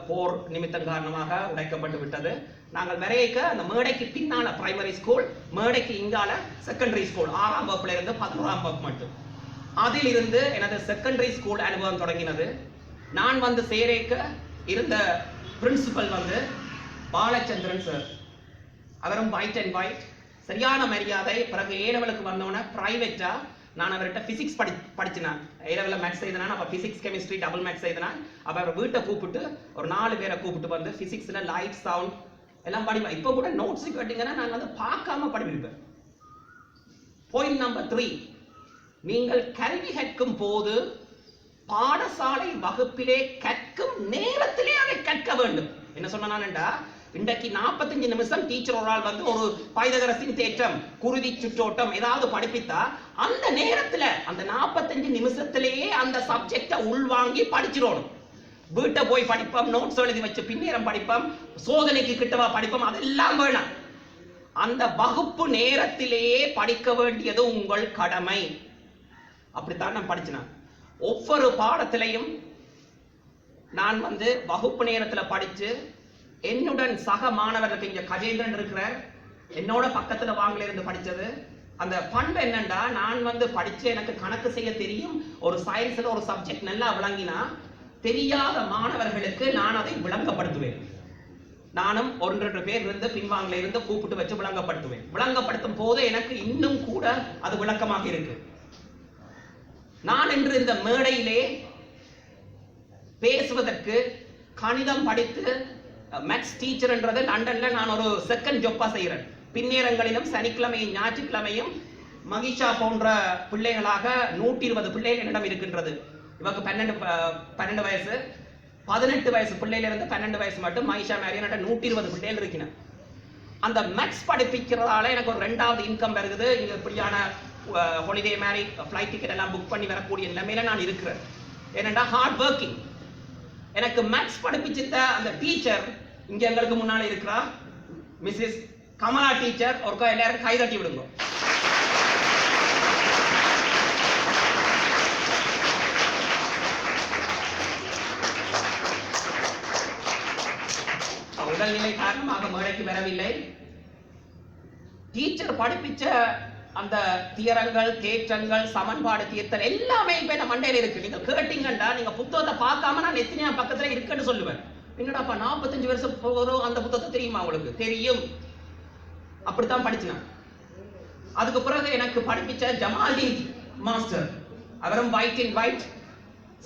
போர் நிமித்தம் காரணமாக உடைக்கப்பட்டு விட்டது. நாங்கள் வரையக்க அந்த மேடைக்கு பின்னால பிரைமரி ஸ்கூல், மேடைக்கு இங்கால செகண்டரி ஸ்கூல். 6ஆம் வகுப்புல இருந்து 11ஆம் வகுப்பு மட்டும். அதில் இருந்து எனது செகண்டரி ஸ்கூல் அனுபவம் தொடங்கினது. நான் வந்து சேரேக்க இருந்த பிரின்சிபல் வந்து பாலச்சந்திரன் சார். அவரும் ஒயிட் அண்ட் ஒயிட், சரியான மரியாதை. பிறகு ஏலவலுக்கு வந்தோடனே பிரைவேட்டா நான் அவர்கிட்ட பிசிக்ஸ் படிச்சினான். ஏலவல மேக்ஸ் செய்தனான். அப்ப பிசிக்ஸ் கெமிஸ்ட்ரி டபுள் மேக்ஸ் செய்தனான். அப்ப அவர் வீட்டை கூப்பிட்டு ஒரு 4 பேரை கூப்பிட்டு வந்து பிசிக்ஸ்ல லைட் சவுண்ட் எல்லாம் படிப்பேன். இப்போ கூட நோட்ஸ் கேட்டீங்கன்னா நான் வந்து பார்க்காம படிப்பேன். பாயிண்ட் நம்பர் 3, நீங்கள் கல்வி கற்கும் போது பாடசாலை வகுப்பிலே கற்கும் நேரத்திலே அதை கற்க வேண்டும். என்ன சொன்னா, இன்றைக்கு 45 நிமிஷம் டீச்சர் ஒரு ஆள் வந்து ஒரு பைதகரசின் தேற்றம், குருதி சுற்றோட்டம் ஏதாவது படிப்பித்தா அந்த நேரத்துல அந்த 45 நிமிஷத்திலேயே அந்த சப்ஜெக்டை உள்வாங்கி படிச்சிடணும். வீட்டை போய் படிப்போம், நோட்ஸ் எழுதி வச்சு பின்னேரம் படிப்போம், சோதனைக்கு கிட்டவா படிப்போம், அதெல்லாம் வேணாம். அந்த வகுப்பு நேரத்திலேயே படிக்க வேண்டியது உங்கள் கடமை. அப்படித்தான் நான் படிச்சினேன். ஒவ்வொரு பாடத்திலையும் நான் வந்து வகுப்பு நேரத்தில் படிச்சு என்னுடன் சக மாணவர்களுக்கு, இங்க கஜேந்திரன் இருக்கிறார், என்னோட பக்கத்துல வாங்கல இருந்து படிச்சது. அந்த பண்பு என்னண்டா, நான் வந்து படிச்சு எனக்கு கணக்கு செய்ய தெரியும், ஒரு சயின்ஸ்ல ஒரு சப்ஜெக்ட் நல்லா விளங்கினா தெரியாத மாணவர்களுக்கு நான் அதை விளங்கப்படுத்துவேன். நானும் 1-2 பேர் இருந்து பின்வாங்கல இருந்து கூப்பிட்டு வச்சு விளங்கப்படுத்துவேன். விளங்கப்படுத்தும் போது எனக்கு இன்னும் கூட அது விளக்கமாக இருக்கு. நான் இன்று இந்த மேடையிலே பேசுவதற்கு கணிதம் படித்து மேத்ஸ் டீச்சர் என்றது லண்டன்ல நான் ஒரு செகண்ட் ஜொப்பா செய்கிறேன். பின்னேரங்களிலும் சனிக்கிழமையும் ஞாயிற்றுக்கிழமையும் மகிஷா போன்ற பிள்ளைகளாக 120 பிள்ளைகள் என்னிடம் இருக்கின்றது. இவருக்கு 12 வயசு, 18 வயசு பிள்ளையில இருந்து 12 வயசு மட்டும் மகிஷா மேரி 120 பிள்ளைகள் இருக்கிறேன். அந்த மேத்ஸ் படிப்பிக்கிறதால எனக்கு ஒரு 2வது இன்கம் வருது. இங்க இப்படியான ஹாலிடே மாதிரி ஃப்ளைட் டிக்கெட் எல்லாம் புக் பண்ணி வரக்கூடிய நிலைமையில நான் இருக்கிறேன். ஏனென்றா ஹார்ட் ஒர்க்கிங். எனக்கு மேத்ஸ் படிப்பிச்சிருந்த அந்த டீச்சர் இங்க எங்களுக்கு முன்னால இருக்கிறா, மிஸ்ஸஸ் கமலா டீச்சர். ஒருக்கா எல்லாரும் கை தட்டி விடுங்க. உடல்நிலை காரணமாக மேடைக்கு வரவில்லை. டீச்சர் படிப்பிச்ச அந்த தியரங்கள், தேற்றங்கள், சமன்பாடு தீர்த்தல் எல்லாமே இப்ப நம்ம மண்டையில இருக்கு. நீங்க கேட்டீங்கன்னா நீங்க புத்தகத்தை பார்க்காம நான் எத்தனையா பக்கத்துல இருக்குன்னு சொல்லுவேன். என்னடாப்பா 45 வருஷம் அந்த புத்தகத்தை தெரியுமா உங்களுக்கு? தெரியும். அப்படித்தான் படிச்சேன். அதுக்கு பிறகு எனக்கு படிப்பிச்ச ஜமால்தீன் மாஸ்டர், அவரும் white in white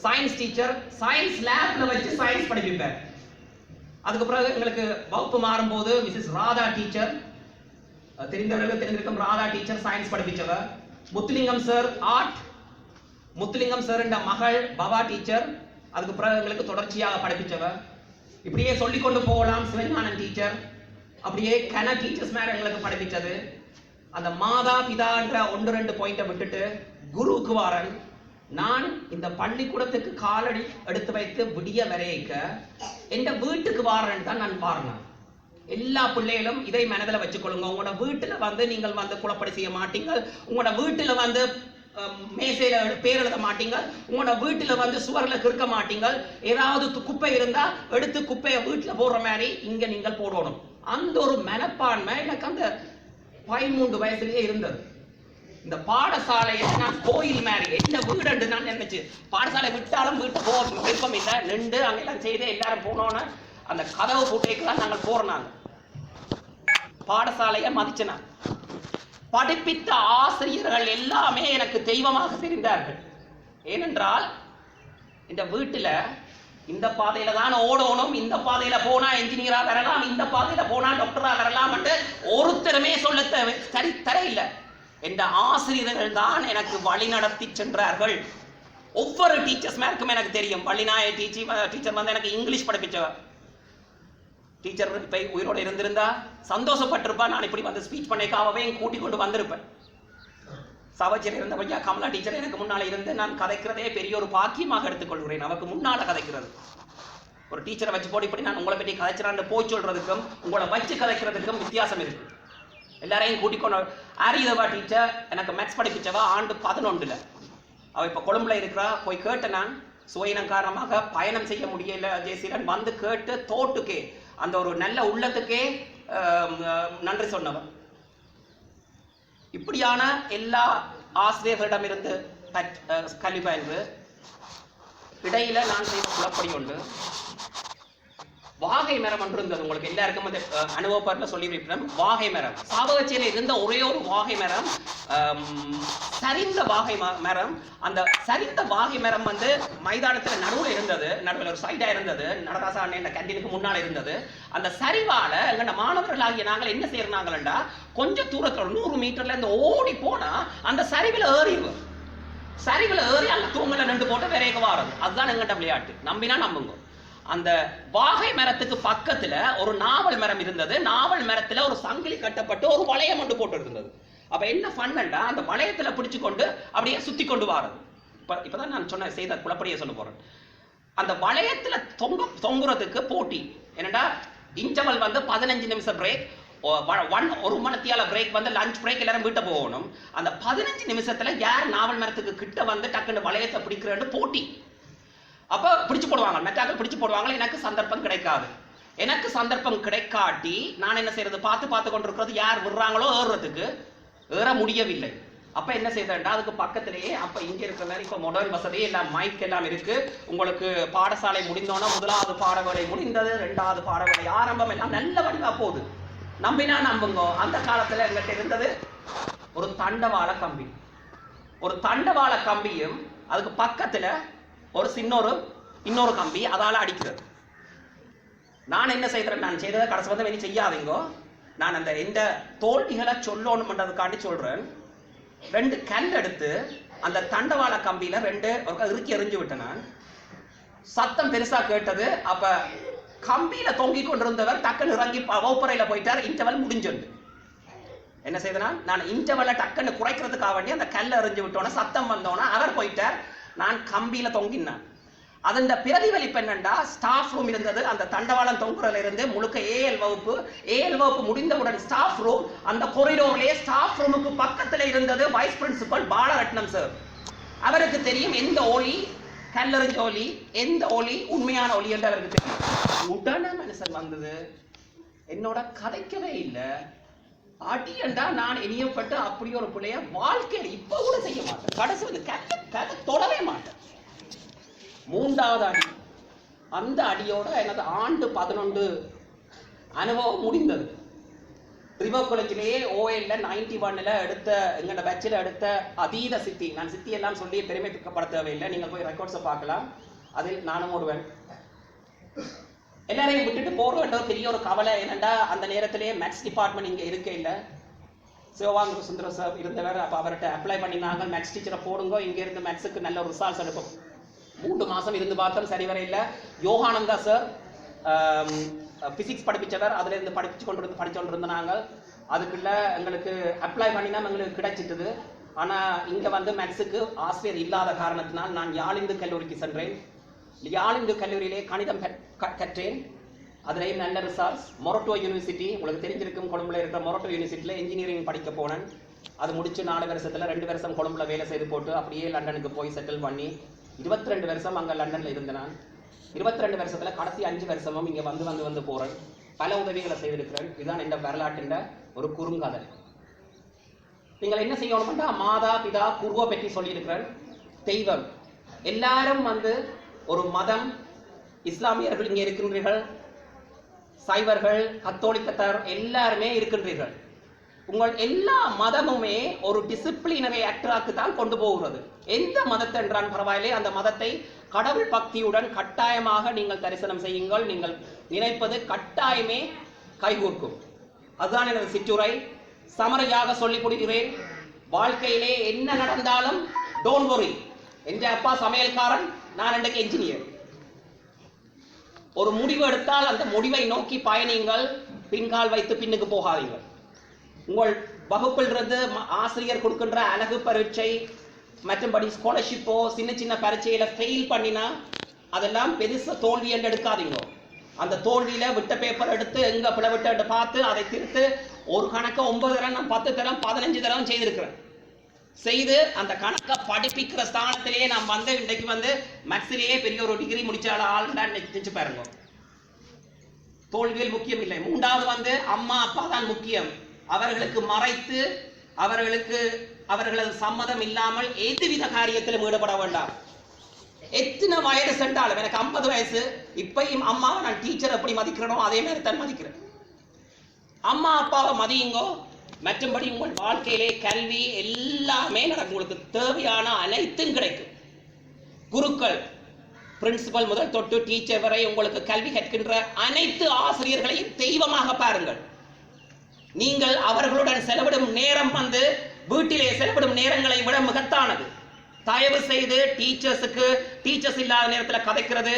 science teacher. Science லேப்ல வச்சு சயின்ஸ் படிப்பிப்பார். அதுக்கு பிறகு எங்களுக்கு வகுப்பு மாறும்போது மிஸ்ஸஸ் ராதா டீச்சர், தெரிந்தவர்களுக்கு தெரிந்திருக்கும் ராதா டீச்சர் சயின்ஸ் படிப்பிச்சவர். Muthulingam sir art, Muthulingam sir என்ற மகள் பவா டீச்சர். அதுக்கு பிறகு எங்களுக்கு தொடர்ச்சியாக படிப்பிச்சவர். இப்படியே சொல்லிக்கொண்டு போகலாம். சிவஞானன் டீச்சர், அப்படியே கன டீச்சர்ஸ் மேல எங்களுக்கு படிப்பிச்சது. அந்த மாதா பிதா என்ற 1-2 பாயிண்ட விட்டுட்டு குருவுக்கு வாரன். நான் இந்த பள்ளிக்கூடத்துக்கு காலடி எடுத்து வைத்து விடிய வரையக்க எந்த வீட்டுக்கு வாரன் தான் நான் பாருங்க. எல்லா பிள்ளைகளும் இதை மனதில் வச்சுக்கொள்ளுங்க. உங்களோட வீட்டுல வந்து நீங்கள் வந்து குழப்படி செய்ய மாட்டீங்க. உங்களோட வீட்டுல வந்து மேசையில பேர் எழுத மாட்டீங்க. உங்களோட வீட்டுல வந்து சுவர்ல கிறுக்க மாட்டீங்க. ஏதாவது குப்பை இருந்தா எடுத்து குப்பையை வீட்டுல போடுற மாதிரி இங்க நீங்கள் போடணும். அந்த ஒரு மனப்பான்மை எனக்கு அந்த 13 வயசுலயே இருந்தது. இந்த பாடசாலையை நான் கோயில் மாதிரி என்ன வீடு நான் நினைச்சு பாடசாலை விட்டாலும் வீட்டு போக விருப்பம் இல்லை. நின்று அங்கெல்லாம் செய்து எல்லாரும் போனோன்னு அந்த கதவு பூட்டைக்கெல்லாம் நாங்கள் போறோம். பாடசாலையை மதிச்சனா. படிப்பித்த ஆசிரியர்கள் எல்லாமே எனக்கு தெய்வமாக தெரிந்தார்கள். ஏனென்றால் இந்த வீட்டுல இந்த பாதையில தான் ஓடணும், இந்த பாதையில போனா என்ஜினியரா வரலாம், இந்த பாதையில போனா டாக்டரா வரலாம் என்று ஒருத்தருமே சொல்ல தர இல்லை. என்ற ஆசிரியர்கள் தான் எனக்கு வழி நடத்தி சென்றார்கள். ஒவ்வொரு டீச்சர்ஸ் மேற்கும் எனக்கு தெரியும். வள்ளிநாய டீச்சர் வந்து எனக்கு இங்கிலீஷ் படிப்பிச்சவர். டீச்சர் இப்ப உயிரோட இருந்திருந்தா சந்தோஷப்பட்டிருப்பா. நான் இப்படி வந்து ஸ்பீச் பண்ணிக்காகவே கூட்டிக் கொண்டு வந்திருப்பேன். சவச்சியில் இருந்த பையா கமலா டீச்சர் எனக்கு முன்னால இருந்து நான் கதைக்கிறதே பெரிய ஒரு பாக்கியமாக எடுத்துக்கொள்கிறேன். நமக்கு முன்னால கதைக்கிறது ஒரு டீச்சரை வச்சு போட்டு இப்படி நான் உங்களை பற்றி கதைச்சிடான்னு போய் சொல்றதுக்கும் உங்களை வச்சு கதைக்கிறதுக்கும் வித்தியாசம் இருக்கு. எல்லாரையும் கூட்டிக்கொண்டு ஆரியதவா டீச்சர் எனக்கு மேத்ஸ் படிப்பிச்சவா ஆண்டு 11. அவ இப்ப கொழும்புல இருக்கிறா. போய் கேட்ட நான் சுவையினம் காரணமாக பயணம் செய்ய முடியல ஜெயசீலன் வந்து கேட்டு தோட்டுக்கே அந்த ஒரு நல்ல உள்ளத்துக்கே நன்றி சொன்னவன். இப்படியான எல்லா ஆசிரியர்களிடமிருந்து கல்வி பயின்று இடையில நான் செய்த குழப்படி உண்டு. வாகை மரம் ஒன்று இருந்தது. உங்களுக்கு எல்லாருக்கும் அந்த அனுபவப்பரில் சொல்லியிருக்கிறேன். வாகை மரம் சாவகச்சேரியில் இருந்த ஒரே ஒரு வாகை மரம், சரிந்த வாகை மரம். அந்த சரிந்த வாகை மரம் வந்து மைதானத்தில் நடுவில் இருந்தது. நடுவில் ஒரு சைடா இருந்தது. நடராசா அண்ணன் கேண்டீனுக்கு முன்னால் இருந்தது. அந்த சரிவால எங்க மாணவர்களாகிய நாங்கள் என்ன செய்யறாங்களா, கொஞ்சம் தூரத்தில் 100 மீட்டர்ல இருந்து ஓடி போனா அந்த சரிவில் ஏறிடுவோம். சரிவில் ஏறி அந்த தூங்கல நின்று போட்டு விரைக வாரது. அதுதான் எங்கிட்ட விளையாட்டு. நம்பினா நம்புங்க. அந்த வாகை மரத்துக்கு பக்கத்துல ஒரு நாவல் மரம் இருந்தது. நாவல் மரத்துல ஒரு சங்கிலி கட்டப்பட்டு ஒரு வளையம் ஒன்று போட்டு இருந்தது. அப்ப என்ன பண்ணா அந்த வளையத்துல பிடிச்சு கொண்டு அப்படியே சுத்தி கொண்டு வாரது. இப்பதான் நான் சொன்ன செய்த குழப்படியை சொல்ல போறேன். அந்த வளையத்துல தொங்குறதுக்கு போட்டி. என்னடா இன்டர்வல் வந்து 15 நிமிஷம் பிரேக், 1 மணித்தியால பிரேக் வந்து லஞ்ச் பிரேக், எல்லாரும் வீட்டை போகணும். அந்த 15 நிமிஷத்துல யார் நாவல் மரத்துக்கு கிட்ட வந்து டக்குன்னு வளையத்தை பிடிக்கிறேன்னு போட்டி. அப்ப பிடிச்சு போடுவாங்க, மெட்டாக்கள் பிடிச்சு போடுவாங்க. எனக்கு சந்தர்ப்பம் கிடைக்காது. எனக்கு சந்தர்ப்பம் கிடைக்காட்டி நான் என்ன செய்யறது, பார்த்து கொண்டிருக்கிறது. யார் விடுறாங்களோ ஏறுறதுக்கு ஏற முடியவில்லை. அப்ப என்ன செய்தேன்டா அதுக்கு பக்கத்திலேயே அப்ப இங்க இருக்கிற மாதிரி இப்ப மாடர்ன் வசதி எல்லாம் மைக் எல்லாம் இருக்கு. உங்களுக்கு பாடசாலை முடிந்தோன்னா முதலாவது பாடவேளை முடிந்தது, 2வது பாடவேளை ஆரம்பம் எல்லாம் நல்ல வடிவா போகுது. நம்பினா நம்புங்க, அந்த காலத்துல எங்கிட்ட இருந்தது ஒரு தண்டவாள கம்பி. ஒரு தண்டவாள கம்பியும் அதுக்கு பக்கத்துல ஒரு இன்னொரு கம்பி அதால அடிக்கிறது. நான் என்ன செய்கிறேன், நான் செய்ததை கடைசி வந்து வெளியே செய்யாதீங்கோ. நான் அந்த எந்த தோல்விகளை சொல்லணும்ன்றதுக்காண்டி சொல்றேன். 2 கல் எடுத்து அந்த தண்டவாள கம்பியில 2 இறுக்கி எறிஞ்சு விட்டேன். நான் சத்தம் பெருசா கேட்டது. அப்ப கம்பியில தொங்கிக் கொண்டிருந்தவர் டக்குன்னு இறங்கி வகுப்பறையில போயிட்டார். இன்டர்வல் முடிஞ்சது. என்ன செய்தனா, நான் இன்டர்வலை டக்குன்னு குறைக்கிறதுக்காக வேண்டி அந்த கல்லை எறிஞ்சு விட்டோன்னா சத்தம் வந்தோன்னா அவர் போயிட்டார். நான் கம்பியில தொங்கினேன். அதன் பிரதிபலிப்பு என்னண்டா, ஸ்டாஃப் ரூம் இருந்தது. அந்த தண்டவாளம் தொங்குறதுல இருந்து முழுக்க ஏஎல் வகுப்பு முடிந்தவுடன் ஸ்டாஃப் ரூம். அந்த கொரிடோர்லயே ஸ்டாஃப் ரூமுக்கு பக்கத்துல இருந்தது வைஸ் பிரின்சிபல் பாலரட்னம் சார். அவருக்கு தெரியும் எந்த ஒலி கல்லறிஞ்ச ஒலி, எந்த ஒலி உண்மையான ஒலி என்று அவருக்கு தெரியும். உடனே மனுஷன் வந்தது, என்னோட கதைக்கவே இல்லை. அடியண்டா நான் இனியப்பட்டு அப்படி ஒரு பிள்ளைய வாழ்க்கையில் இப்ப கூட செய்ய மாட்டேன். கடைசி வந்து கதை தொடவே மாட்டேன். 3வது அடி. அந்த அடியோட எனது ஆண்டு 11 அனுபவம் முடிந்தது. ரிவர் காலேஜிலேயே OL 91 எடுத்த எங்களோட பேட்சில் எடுத்த அதீத சித்தி. நான் சித்தி எல்லாம் சொல்லி பெருமைப்பட தேவையில்லை, நீங்க போய் ரெக்கார்ட்ஸை பார்க்கலாம். அதில் நானும் ஒருவன். எல்லாரையும் விட்டுட்டு போறோன்ற பெரிய ஒரு கவலை. என்னண்டா அந்த நேரத்திலேயே மேக்ஸ் டிபார்ட்மெண்ட் இங்க இருக்க இல்லை. சிவவாங்க சுந்தர சார் இருந்தவர். அப்ப அவர்கிட்ட அப்ளை பண்ணினாங்க, மேக்ஸ் டீச்சரை போடுங்க, இங்க இருந்து மேக்ஸுக்கு நல்ல ஒரு ரிசல்ட்ஸ் எடுக்கும். 3 மாசம் இருந்து பார்த்தோம், சரி வர இல்லை. யோகானந்தா சார் பிசிக்ஸ் படிப்பிச்சவர், அதுல இருந்து படிச்சுக்கொண்டிருந்தாங்க. அதுக்குள்ள எங்களுக்கு அப்ளை பண்ணினா எங்களுக்கு கிடைச்சிட்டது. ஆனா இங்க வந்து மேக்ஸுக்கு ஆசிரியர் இல்லாத காரணத்தினால் நான் யாழிந்து கல்லூரிக்கு சென்றேன். யாழிந்து கல்லூரியிலே கணிதம் கற்றேன். அதுலேயும் நல்ல ரிசல்ட்ஸ். மொரட்டோ யூனிவர்சிட்டி உங்களுக்கு தெரிஞ்சிருக்கும், கொழும்புல இருக்கிற மொரட்டோ யூனிவர்சிட்டியில் இன்ஜினியரிங் படிக்க போனேன். அது முடிச்சு 4 வருஷத்துல 2 வருஷம் கொழும்புல வேலை செய்து போட்டு அப்படியே லண்டனுக்கு போய் செட்டில் பண்ணி 22 வருஷம் அங்கே லண்டன்ல இருந்தேன். நான் 22 வருஷத்துல கடைசி 5 வருஷமும் இங்க வந்து போறேன். பல உதவிகளை செய்திருக்கிறேன். இதுதான் இந்த வரலாற்றின் ஒரு குறுங்கதை. நீங்கள் என்ன செய்யணும்னா, மாதா பிதா குருவை பற்றி சொல்லியிருக்கிறேன். தெய்வம் எல்லாரும் வந்து ஒரு மதம். இஸ்லாமியர்கள் இங்கே இருக்கின்றீர்கள், சைவர்கள், கத்தோலிக்கத்தார் எல்லாருமே இருக்கின்றீர்கள். உங்கள் எல்லா மதமுமே ஒரு டிசிப்ளினரி ஆக்டராக்கு தான் கொண்டு போகிறது. எந்த மதத்தை என்றான் பரவாயில்லை, அந்த மதத்தை கடவுள் பக்தியுடன் கட்டாயமாக நீங்கள் தரிசனம் செய்யுங்கள். நீங்கள் நினைப்பது கட்டாயமே கைகூர்க்கும். அதுதான் எனது சிற்றுரை. சமரையாக சொல்லிக் கொடுக்கிறேன். வாழ்க்கையிலே என்ன நடந்தாலும் டோன்ட் வரி. என்ற அப்பா சமையல்காரன், நான் இன்றைக்கு என்ஜினியர். ஒரு முடிவு எடுத்தால் அந்த முடிவை நோக்கி பயணிங்கள், பின்கால் வைத்து பின்னுக்கு போகாதீர்கள். உங்கள் வகுப்பில் இருந்து ஆசிரியர் கொடுக்கின்ற அழகு பரீட்சை மற்றும்படி ஸ்காலர்ஷிப்போ சின்ன பரீட்சையில ஃபெயில் பண்ணினா அதெல்லாம் பெருச தோல்வி என்று எடுக்காதீங்க. அந்த தோல்வியில விட்ட பேப்பர் எடுத்து எங்க பிளவிட்டு பார்த்து அதை திருத்து. ஒரு கணக்க 9 தரம், நான் 10 தரம் 15 தரம் செய்திருக்கிறேன். செய்து அந்த கணக்கை படிப்பிக்கிற ஸ்தானத்திலேயே நான் வந்து இன்றைக்கு வந்து மேக்ஸிலேயே பெரிய ஒரு டிகிரி முடிச்சால ஆள்தான் நினைச்சு பாருங்க. தோல்வியில் முக்கியம் இல்லை. 3வது வந்து அம்மா அப்பா தான் முக்கியம். அவர்களுக்கு மறைத்து அவர்களது சம்மதம் இல்லாமல் எதுவித காரியத்திலும் ஈடுபட வேண்டாம். எத்தனை வயது சென்றாலும், எனக்கு 50 வயசு, இப்பயும் அம்மாவை நான் டீச்சர் எப்படி மதிக்கிறனோ அதே மாதிரி தான் மதிக்கிறேன். அம்மா அப்பாவை மதியுங்கோ. மற்றபடி உங்கள் வாழ்க்கையிலே கல்வி எல்லாமே நடக்கும். உங்களுக்கு தேவையான அனைத்தும் கிடைக்கும். குருக்கள் பிரின்சிபல் முதல் தொட்டு டீச்சர் வரை உங்களுக்கு கல்வி கற்கின்ற அனைத்து ஆசிரியர்களையும் தெய்வமாக பாருங்கள். நீங்கள் அவர்களுடன் செலவிடும் நேரம் வந்து வீட்டிலே செலவிடும் நேரங்களை விட மிகத்தானது. தயவு செய்து டீச்சர்ஸ் இல்லாத நேரத்தில் கதைக்கிறது.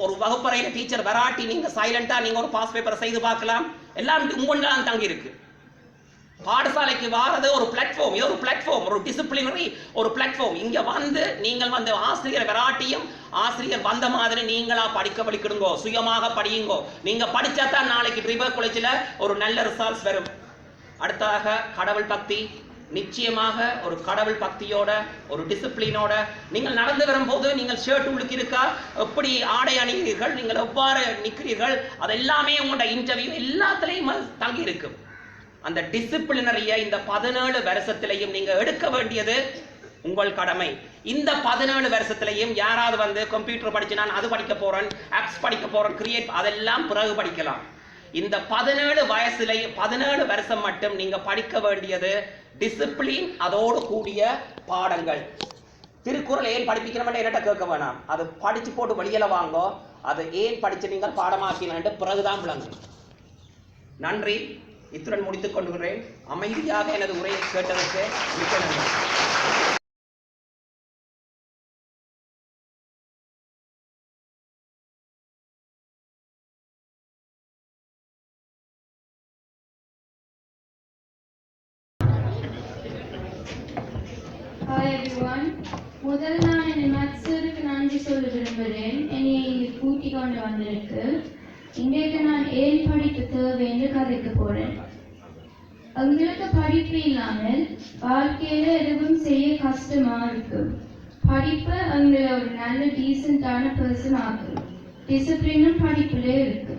ஒரு வகுப்பறையில டீச்சர் வராட்டி நீங்க சைலண்டா நீங்க ஒரு பாஸ் பேப்பரை செய்து பார்க்கலாம். எல்லாம் உங்களால் தங்கி இருக்கு. பாடசாலைக்கு வாரது ஒரு பிளாட்ஃபார்ம். இது ஒரு பிளாட்ஃபார்ம், ஒரு டிசிப்ளினரி ஒரு பிளாட்ஃபார்ம். இங்க வந்து நீங்கள் வந்து ஆசிரியர் வராட்டியும் ஆசிரியர் வந்த மாதிரி நீங்களா படிக்கணுங்கோ, சுயமாக படியுங்கோ. நீங்க படிச்சா தான் நாளைக்கு ரிவர் காலேஜில் ஒரு நல்ல ரிசல்ட்ஸ் வரும். அடுத்ததாக கடவுள் பக்தி. நிச்சயமாக ஒரு கடவுள் பக்தியோட ஒரு டிசிப்ளினோட நீங்கள் நடந்து வரும்போது நீங்கள் ஷர்ட் உங்களுக்கு இருக்கா, எப்படி ஆடை அணிகிறீர்கள், நீங்கள் எவ்வாறு நிற்கிறீர்கள், அது எல்லாமே உங்களோட இன்டர்வியூ எல்லாத்துலேயும் தங்கி இருக்கும். அந்த டிசிப்ளினரிய இந்த 17 வருஷத்திலையும் நீங்க எடுக்க வேண்டியது உங்கள் கடமை. இந்த 17 வருஷத்திலையும் யாராவது வந்து கம்ப்யூட்டர் படிச்சு நான் அது படிக்க போறேன், ஆப்ஸ் படிக்க போறேன், கிரியேட் அதெல்லாம் பிறகு படிக்கலாம். இந்த 17 வயசுலையும் 17 வருஷம் மட்டும் நீங்க படிக்க வேண்டியது டிசிப்ளின், அதோடு கூடிய பாடங்கள். திருக்குறள் ஏன் படிப்பிக்கணும்னு என்னட்ட கேட்க வேணாம், அது படிச்சு போட்டு வெளியில வாங்கோ. அது ஏன் படிச்சு நீங்கள் பாடமாக்கினு பிறகுதான் விளங்கும். நன்றி. இத்துடன் முடித்துக் கொள்கிறேன். அமைதியாக எனது உரையை கேட்டதற்கு மிக்க நன்றி. Hi everyone. முதல் நான் என் மேத்ஸருக்கு நன்றி சொல்ல விரும்புகிறேன். என்னை இங்கு கூட்டி கொண்டு வந்திருக்கு. இன்றைக்கு நான் ஏன் படிப்பு தேவை என்று கதைக்க போறேன். உங்களுக்கு படிப்பு இல்லாமல் வாழ்க்கையில எதுவும் செய்ய கஷ்டமா இருக்கும். படிப்பு உங்களை ஒரு நல்ல டீசென்டான பர்சன் ஆகும். டிசிப்ளினும் படிப்புலே இருக்கு.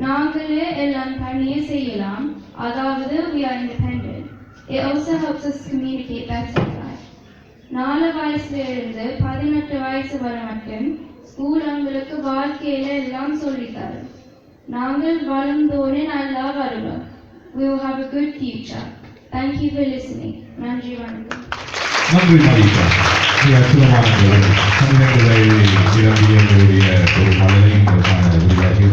நாங்களே எல்லாம் தனியே செய்யலாம். அதாவது we are independent. It also helps us communicate better in life. 4 வயசுல இருந்து 18 வயசு வரை மட்டும் ஸ்கூல் உங்களுக்கு வாழ்க்கையில எல்லாம் சொல்லித்தரும். நாங்கள் வளர்ந்தோனே நல்லா வருவோம். We will have a good future. Thank you for listening. நன்றி, வணக்கம். நன்றி மாரிகா. அற்புதமான கணிதங்களை விளம்பிய ஒரு மலரை உங்களுக்கான உருவாகி